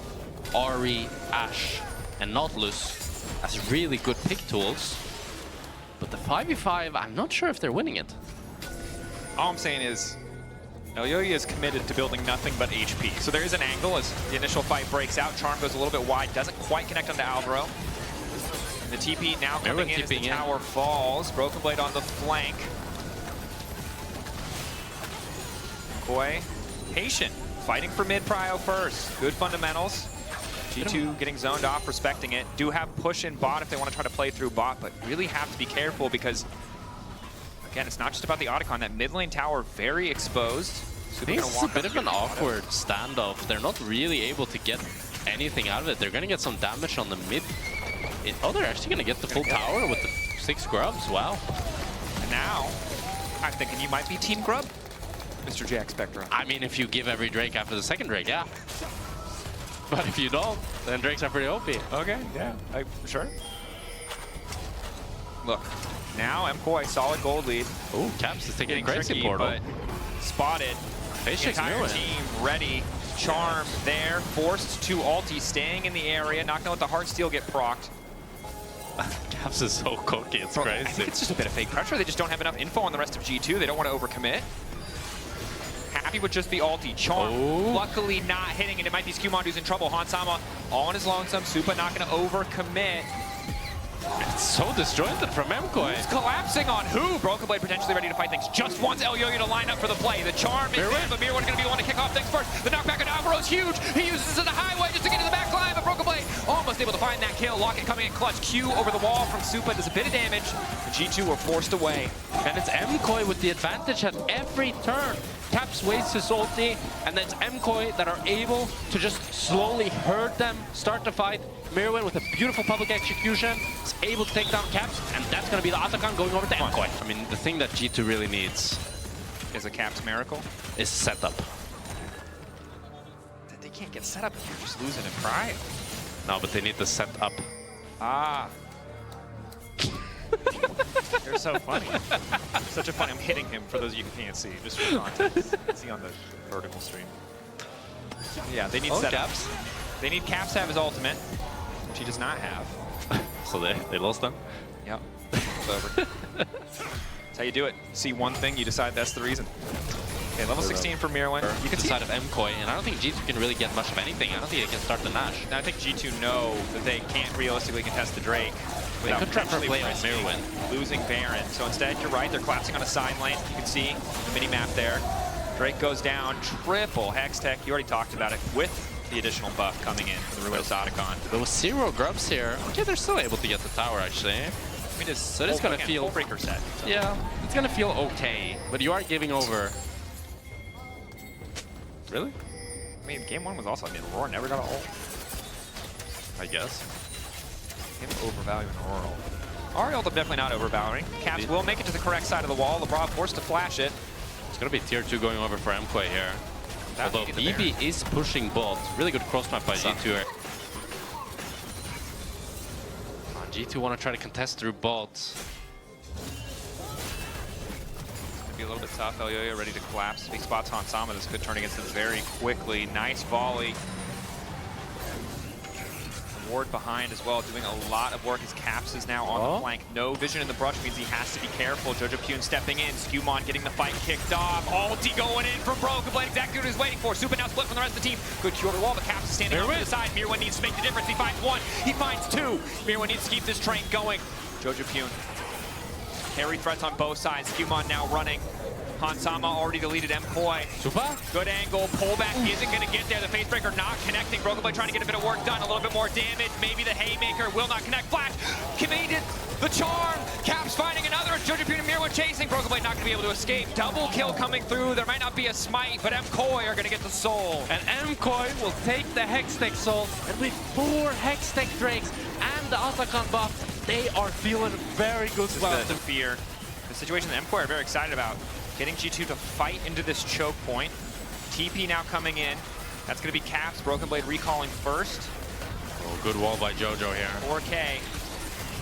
Ahri, Ashe, and Nautilus as really good pick tools, but the 5v5, I'm not sure if they're winning it. All I'm saying is, Elyoya is committed to building nothing but HP. So there is an angle as the initial fight breaks out. Charm goes a little bit wide, doesn't quite connect onto Alvaro. And the TP now coming in as the tower falls. Broken Blade on the flank. MKOI, patient, fighting for mid prio first. Good fundamentals. G2 getting zoned off, respecting it. Do have push in bot if they want to try to play through bot, but really have to be careful because, again, it's not just about the Otacon. That mid lane tower very exposed. I think it's a bit of an awkward standoff. They're not really able to get anything out of it. They're going to get some damage on the mid. Oh, they're actually going to get the full tower with the 6 grubs. Wow. And now, I'm thinking you might be Team Grub, Mr. JX Spectra. I mean, if you give every Drake after the second Drake, yeah. But if you don't, then Drakes are pretty OP. Okay, yeah, sure. Look, now MKOI solid gold lead. Oh, Caps is taking a crazy tricky, portal. But spotted. Entire team ready. Charm there, forced to ulti, staying in the area, not gonna let the Heartsteel get procced. Caps is so cocky, it's crazy. I think it's just a bit of fake pressure. They just don't have enough info on the rest of G2. They don't want to overcommit. Happy with just the ulti. Charm, luckily not hitting it. It might be Skewmon who's in trouble. Hansama all on his lonesome. Supa not going to overcommit. It's so disjointed from MKOI. Who's collapsing on who? Broken Blade potentially ready to fight things. Just wants Elyoyo to line up for the play. The charm is in, but Mirwin going to be the one to kick off things first. The knockback on Alvaro's huge. He uses it as a highway just to get to the back line, but Broken Blade almost able to find that kill. Locket coming in clutch. Q over the wall from Supa does a bit of damage. The G2 were forced away. And it's MKOI with the advantage at every turn. Caps wastes his ulti, and then it's MKOI that are able to just slowly herd them, start the fight. Mirwin with a beautiful public execution is able to take down Caps, and that's going to be the Atakan going over to MKOI. I mean, the thing that G2 really needs Is a Caps miracle. is setup. They can't get set up if you're just losing in cryo. No, but they need the setup. Ah. You're so funny. Such a funny. I'm hitting him for those of you who can't see, just for context. See on the vertical stream. Yeah, they need setup. Caps. They need Caps to have his ultimate, which he does not have. So they lost them? Yep. It's over. That's how you do it. See one thing, you decide that's the reason. Okay, level 16 for Mirwin. You can decide of MKOI, and I don't think G2 can really get much of anything. I don't think they can start the Nash. Now, I think G2 know that they can't realistically contest the Drake They could try to potentially play on risking Mirwin. losing Baron. So instead, you're right, they're collapsing on a side lane. You can see the mini-map there. Drake goes down, triple Hex Tech. You already talked about it with the additional buff coming in for the Ruinous Otacon. There was 0 grubs here. Okay, they're still able to get the tower, actually. I mean, So it's gonna feel... breaker set. So. Yeah, it's gonna feel okay, but you are giving over. Really? I mean, game 1 was also, Aurora never got a ult. I guess. Him overvaluing Aurora. Ariel definitely not overvaluing. Caps will make it to the correct side of the wall. LeBron forced to flash it. It's gonna be tier 2 going over for MKOI here. Although BB is pushing bot. Really good cross map by G2 here. G2 want to try to contest through bots. Be a little bit tough. Elyoyo ready to collapse. Big spots on Sama. This could turn against him very quickly. Nice volley. Ward behind as well, doing a lot of work. His Caps is now on the flank. No vision in the brush means he has to be careful. Jojo Pune stepping in. Skewmon getting the fight kicked off. Ulti going in from Broken Blade. Exactly what he was waiting for. Supa now split from the rest of the team. Good Q over the wall. The Caps is standing on the side. Mirwin needs to make the difference. He finds one. He finds two. Mirwin needs to keep this train going. Jojo Pune. Carry threats on both sides. Skewmon now running. Hansama already deleted MKOI. Supa? Good angle. Pullback isn't going to get there. The Facebreaker not connecting. Broken Blade trying to get a bit of work done. A little bit more damage. Maybe the Haymaker will not connect. Flash committed. The charm. Caps finding another. Jojo Pune and Mirwin chasing. Broken Blade not going to be able to escape. Double kill coming through. There might not be a smite, but MKOI are going to get the soul. And MKOI will take the Hextech soul, and with 4 Hextech Drakes and the Atakan buff, they are feeling very good. The fear. The situation that MKOI are very excited about. Getting G2 to fight into this choke point. TP now coming in. That's going to be Caps. Broken Blade recalling first. Oh, good wall by Jojo here. 4K.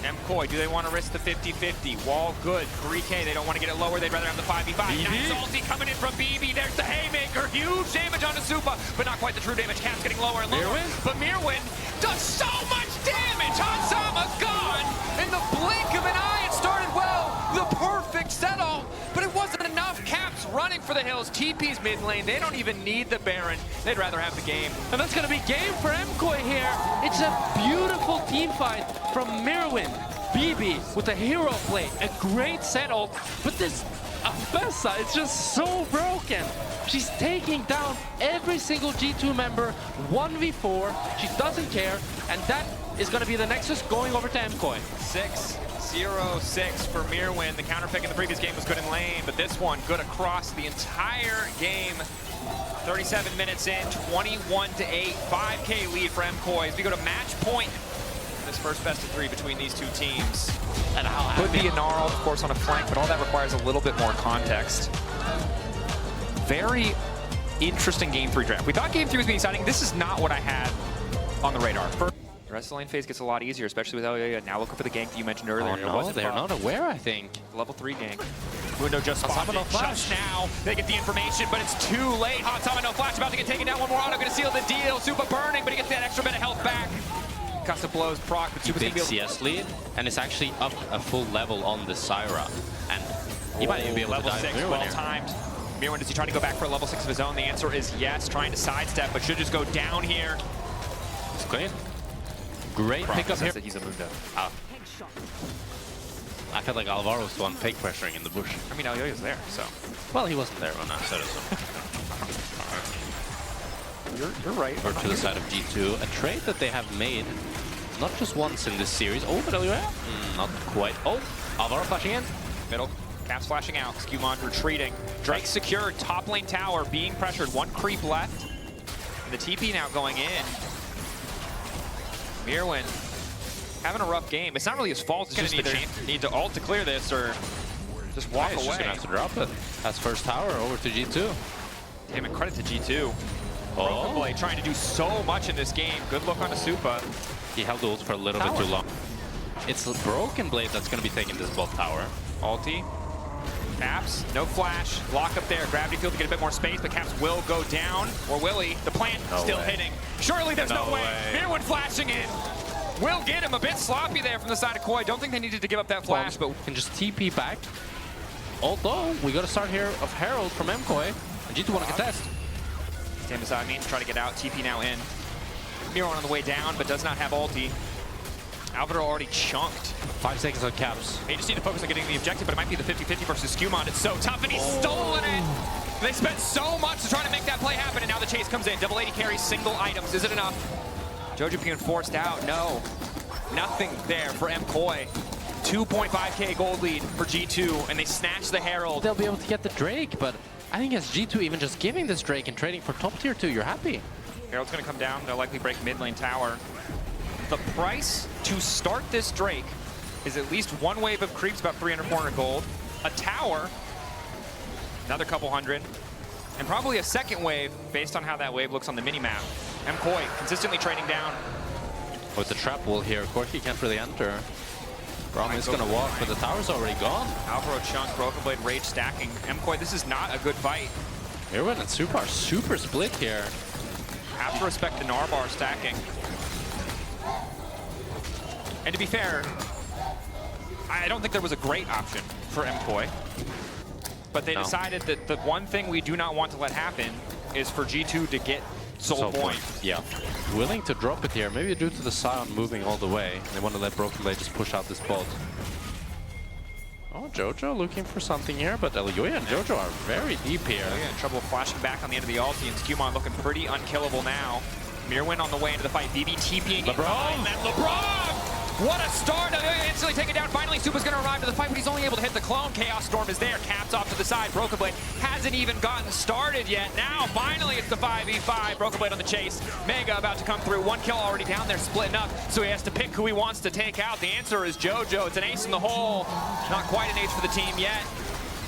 MKOI, do they want to risk the 50-50? Wall good. 3K, they don't want to get it lower. They'd rather have the 5v5. Nice ulti coming in from BB. There's the Haymaker. Huge damage on the Supa, but not quite the true damage. Caps getting lower and lower. But Mirwin does so much damage. Hansama gone. In the blink of an eye, it started well. The perfect settle, but it wasn't enough. Caps running for the hills. TP's mid lane. They don't even need the Baron. They'd rather have the game. And that's going to be game for MKOI here. It's a beautiful team fight from Mirwin. BB with a hero play, a great settle, but this Abessa is just so broken. She's taking down every single G2 member 1v4. She doesn't care, and that is going to be the Nexus going over to MKOI. 6-0-6 for Mirwin. The counter pick in the previous game was good in lane, but this one good across the entire game. 37 minutes in, 21-8, 5K lead for MKOI as we go to match point in this first best of 3 between these two teams. And could be a Gnarl, of course, on a flank, but all that requires a little bit more context. Very interesting game 3 draft. We thought game 3 was going to be exciting. This is not what I had on the radar. The rest of the lane phase gets a lot easier, especially with Elyoyo. Now looking for the gank that you mentioned earlier. Oh no, they're not aware, I think. Level 3 gank. Window just spotted it. Just now, they get the information, but it's too late. Hansama no flash, about to get taken down. One more auto, gonna seal the deal. Supa burning, but he gets that extra bit of health back. Custa blows proc, but Supa's gonna be able to... CS lead, and it's actually up a full level on the Syra. And he might even be able to dive level 6, through well timed. Mirwin, does he try to go back for a level 6 of his own? The answer is yes, trying to sidestep, but should just go down here. It's clean. Great pickup here. That he's a Mundo. I felt like Alvaro was the one fake pressuring in the bush. I mean, Elyoya's there, so. Well, he wasn't there when I said it. So. You're right. Or to the side of G2, a trade that they have made not just once in this series. Oh, but Elyoya? Not quite. Oh, Alvaro flashing in. Middle. Caps flashing out. Skewmon retreating. Drake secured. Top lane tower being pressured. One creep left. And the TP now going in. Mirwin having a rough game. It's not really his fault. It's just the need to ult to clear this or just walk away. He's just gonna have to drop it. That's first tower over to G2. Damn it, credit to G2. Broken Blade trying to do so much in this game. Good look on Asupa. He held the ult for a little bit too long. It's Broken Blade that's gonna be taking this bot tower. Ulti. Caps, no flash. Lock up there. Gravity field to get a bit more space, but Caps will go down. Or will he? The plant still hitting. Surely there's no way. Mirwin flashing in. Will get him a bit sloppy there from the side of Koi. Don't think they needed to give up that flash, but we can just TP back. Although, we got a start here of Herald from MKOI. And G2 want to contest. Stand beside me, try to get out. TP now in. Mirwin on the way down, but does not have ulti. Alvaro already chunked. 5 seconds on Caps. They just need to focus on getting the objective, but it might be the 50-50 versus Skewmon. It's so tough, and he's stolen it! They spent so much to try to make that play happen, and now the chase comes in. Double 80 carries, single items. Is it enough? Jojo being forced out. No. Nothing there for MKOI. 2.5k gold lead for G2, and they snatch the Herald. They'll be able to get the Drake, but I think as G2 even just giving this Drake and trading for top tier 2, you're happy. Herald's going to come down. They'll likely break mid lane tower. The price to start this Drake is at least one wave of creeps, about 300, 400 gold. A tower, another couple hundred. And probably a second wave based on how that wave looks on the mini-map. MKOI consistently trading down. With the trap wall here, Corky can't really enter. Braum is going to walk, but the tower's already gone. Alvaro chunk, Broken Blade, Rage stacking. MKOI, this is not a good fight. Mirwin and Super are super split here. Have to respect the Narbar stacking. And to be fair, I don't think there was a great option for MKOI. But they decided that the one thing we do not want to let happen is for G2 to get Soul Point. Yeah. Willing to drop it here, maybe due to the Scion moving all the way. They want to let Broken Blade just push out this bot. Oh, Jojo looking for something here, but Elyoya and Jojo are very deep here. Elyoya in trouble flashing back on the end of the ulti, and Skewmon looking pretty unkillable now. Mirwin on the way into the fight. BB TPing in behind that. LeBron! What a start! Instantly taken down. Finally, Supa's going to arrive to the fight, but he's only able to hit the clone. Chaos Storm is there. Caps off to the side. Broken Blade hasn't even gotten started yet. Now, finally, it's the 5v5. Broken Blade on the chase. Mega about to come through. One kill already down there, splitting up. So he has to pick who he wants to take out. The answer is Jojo. It's an ace in the hole. Not quite an ace for the team yet.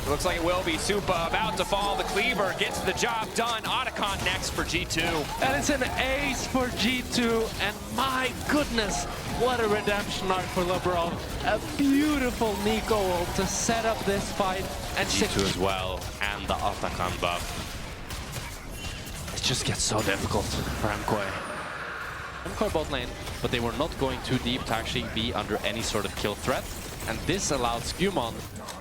It looks like it will be. Supa about to fall. The Cleaver gets the job done. Otacon next for G2. And it's an ace for G2. And my goodness, what a redemption arc for LeBron. A beautiful Nico ult to set up this fight. And G2 as well, and the Otacon buff. It just gets so difficult for MKOI. MKOI bot lane, but they were not going too deep to actually be under any sort of kill threat. And this allowed Skewmon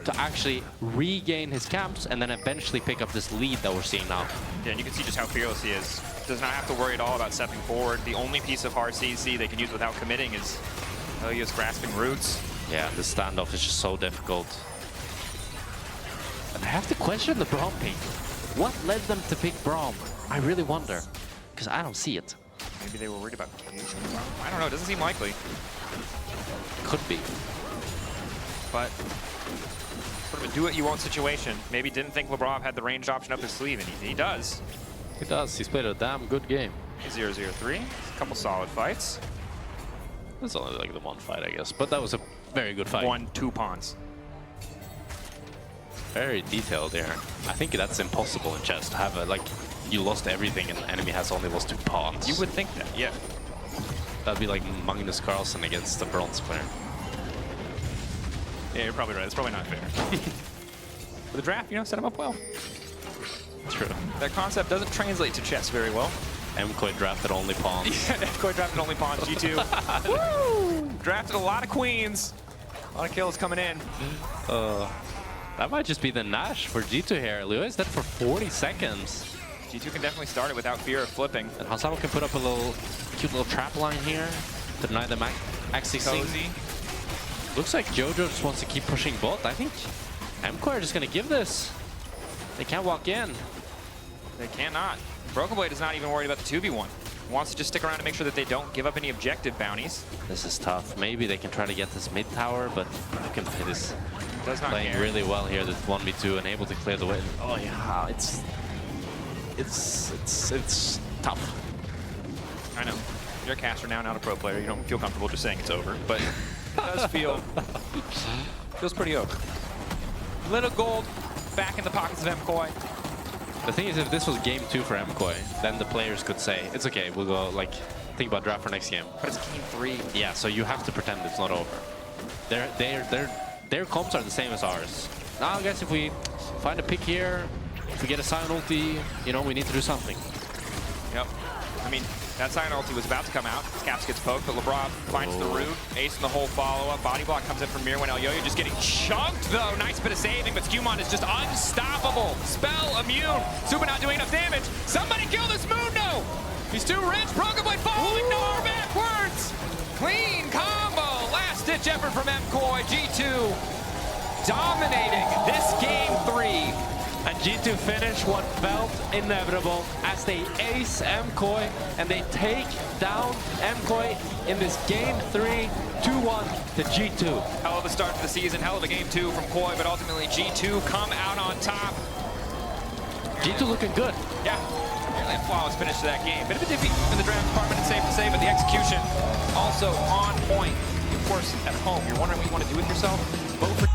to actually regain his camps and then eventually pick up this lead that we're seeing now. Yeah, and you can see just how fearless he is. Does not have to worry at all about stepping forward. The only piece of hard CC they can use without committing is Elyoya's grasping roots. Yeah, the standoff is just so difficult. And I have to question the Braum pick. What led them to pick Braum? I really wonder, because I don't see it. Maybe they were worried about Cage. I don't know, it doesn't seem likely. Could be. But sort of a do-what-you-want situation. Maybe didn't think LeBron had the ranged option up his sleeve, and he does. He does. He's played a damn good game. 0-0-3. A couple solid fights. It's only like the one fight, I guess. But that was a very good fight. 1-2 pawns. Very detailed there. I think that's impossible in chess to have a, like, you lost everything and the enemy has only lost 2 pawns. You would think that, yeah. That'd be like Magnus Carlsen against the bronze player. Yeah, you're probably right. It's probably not fair. But the draft, you know, set him up well. True. That concept doesn't translate to chess very well. MKOI drafted only pawns. Yeah, MKOI drafted only pawns. G2. Woo! Drafted a lot of queens. A lot of kills coming in. That might just be the Nash for G2 here. Lewis dead for 40 seconds. G2 can definitely start it without fear of flipping. And Hasamo can put up a little cute little trap line here. to deny them accessing. Looks like Jojo just wants to keep pushing both. I think MKOI are just going to give this. They can't walk in. They cannot. Broken Blade is not even worried about the 2v1. Wants to just stick around to make sure that they don't give up any objective bounties. This is tough. Maybe they can try to get this mid tower, but Broken Blade is playing really well here. This 1v2 and able to clear the way. Oh yeah, it's tough. I know. You're a caster now, not a pro player. You don't feel comfortable just saying it's over, but it does feels pretty over. Little gold back in the pockets of MKOI. The thing is, if this was game 2 for MKOI, then the players could say, it's okay, we'll go, like, think about draft for next game. But it's game 3. Yeah, so you have to pretend it's not over. Their comps are the same as ours. Now, I guess if we find a pick here, if we get a Sion ulti, you know, we need to do something. Yep. I mean, that Sion ulti was about to come out. Scaps gets poked, but LeBron finds the root. Ace in the whole follow-up. Body block comes in from Mirwin. Elyoyo just getting chunked, though. Nice bit of saving, but Skewmon is just unstoppable. Spell immune. Super not doing enough damage. Somebody kill this Mundo! He's too rich. Broken Blade following Nor backwards. Clean combo. Last-ditch effort from MKOI. G2 dominating this game 3. And G2 finish what felt inevitable as they ace MKOI and they take down MKOI in this game 3, 2-1 to G2. Hell of a start to the season, hell of a game 2 from KOI, but ultimately G2 come out on top. G2 looking good. Yeah, nearly a flawless finish to that game. Bit of a defeat in the draft department, it's safe to say, but the execution also on point. Of course, at home, you're wondering what you want to do with yourself? Vote for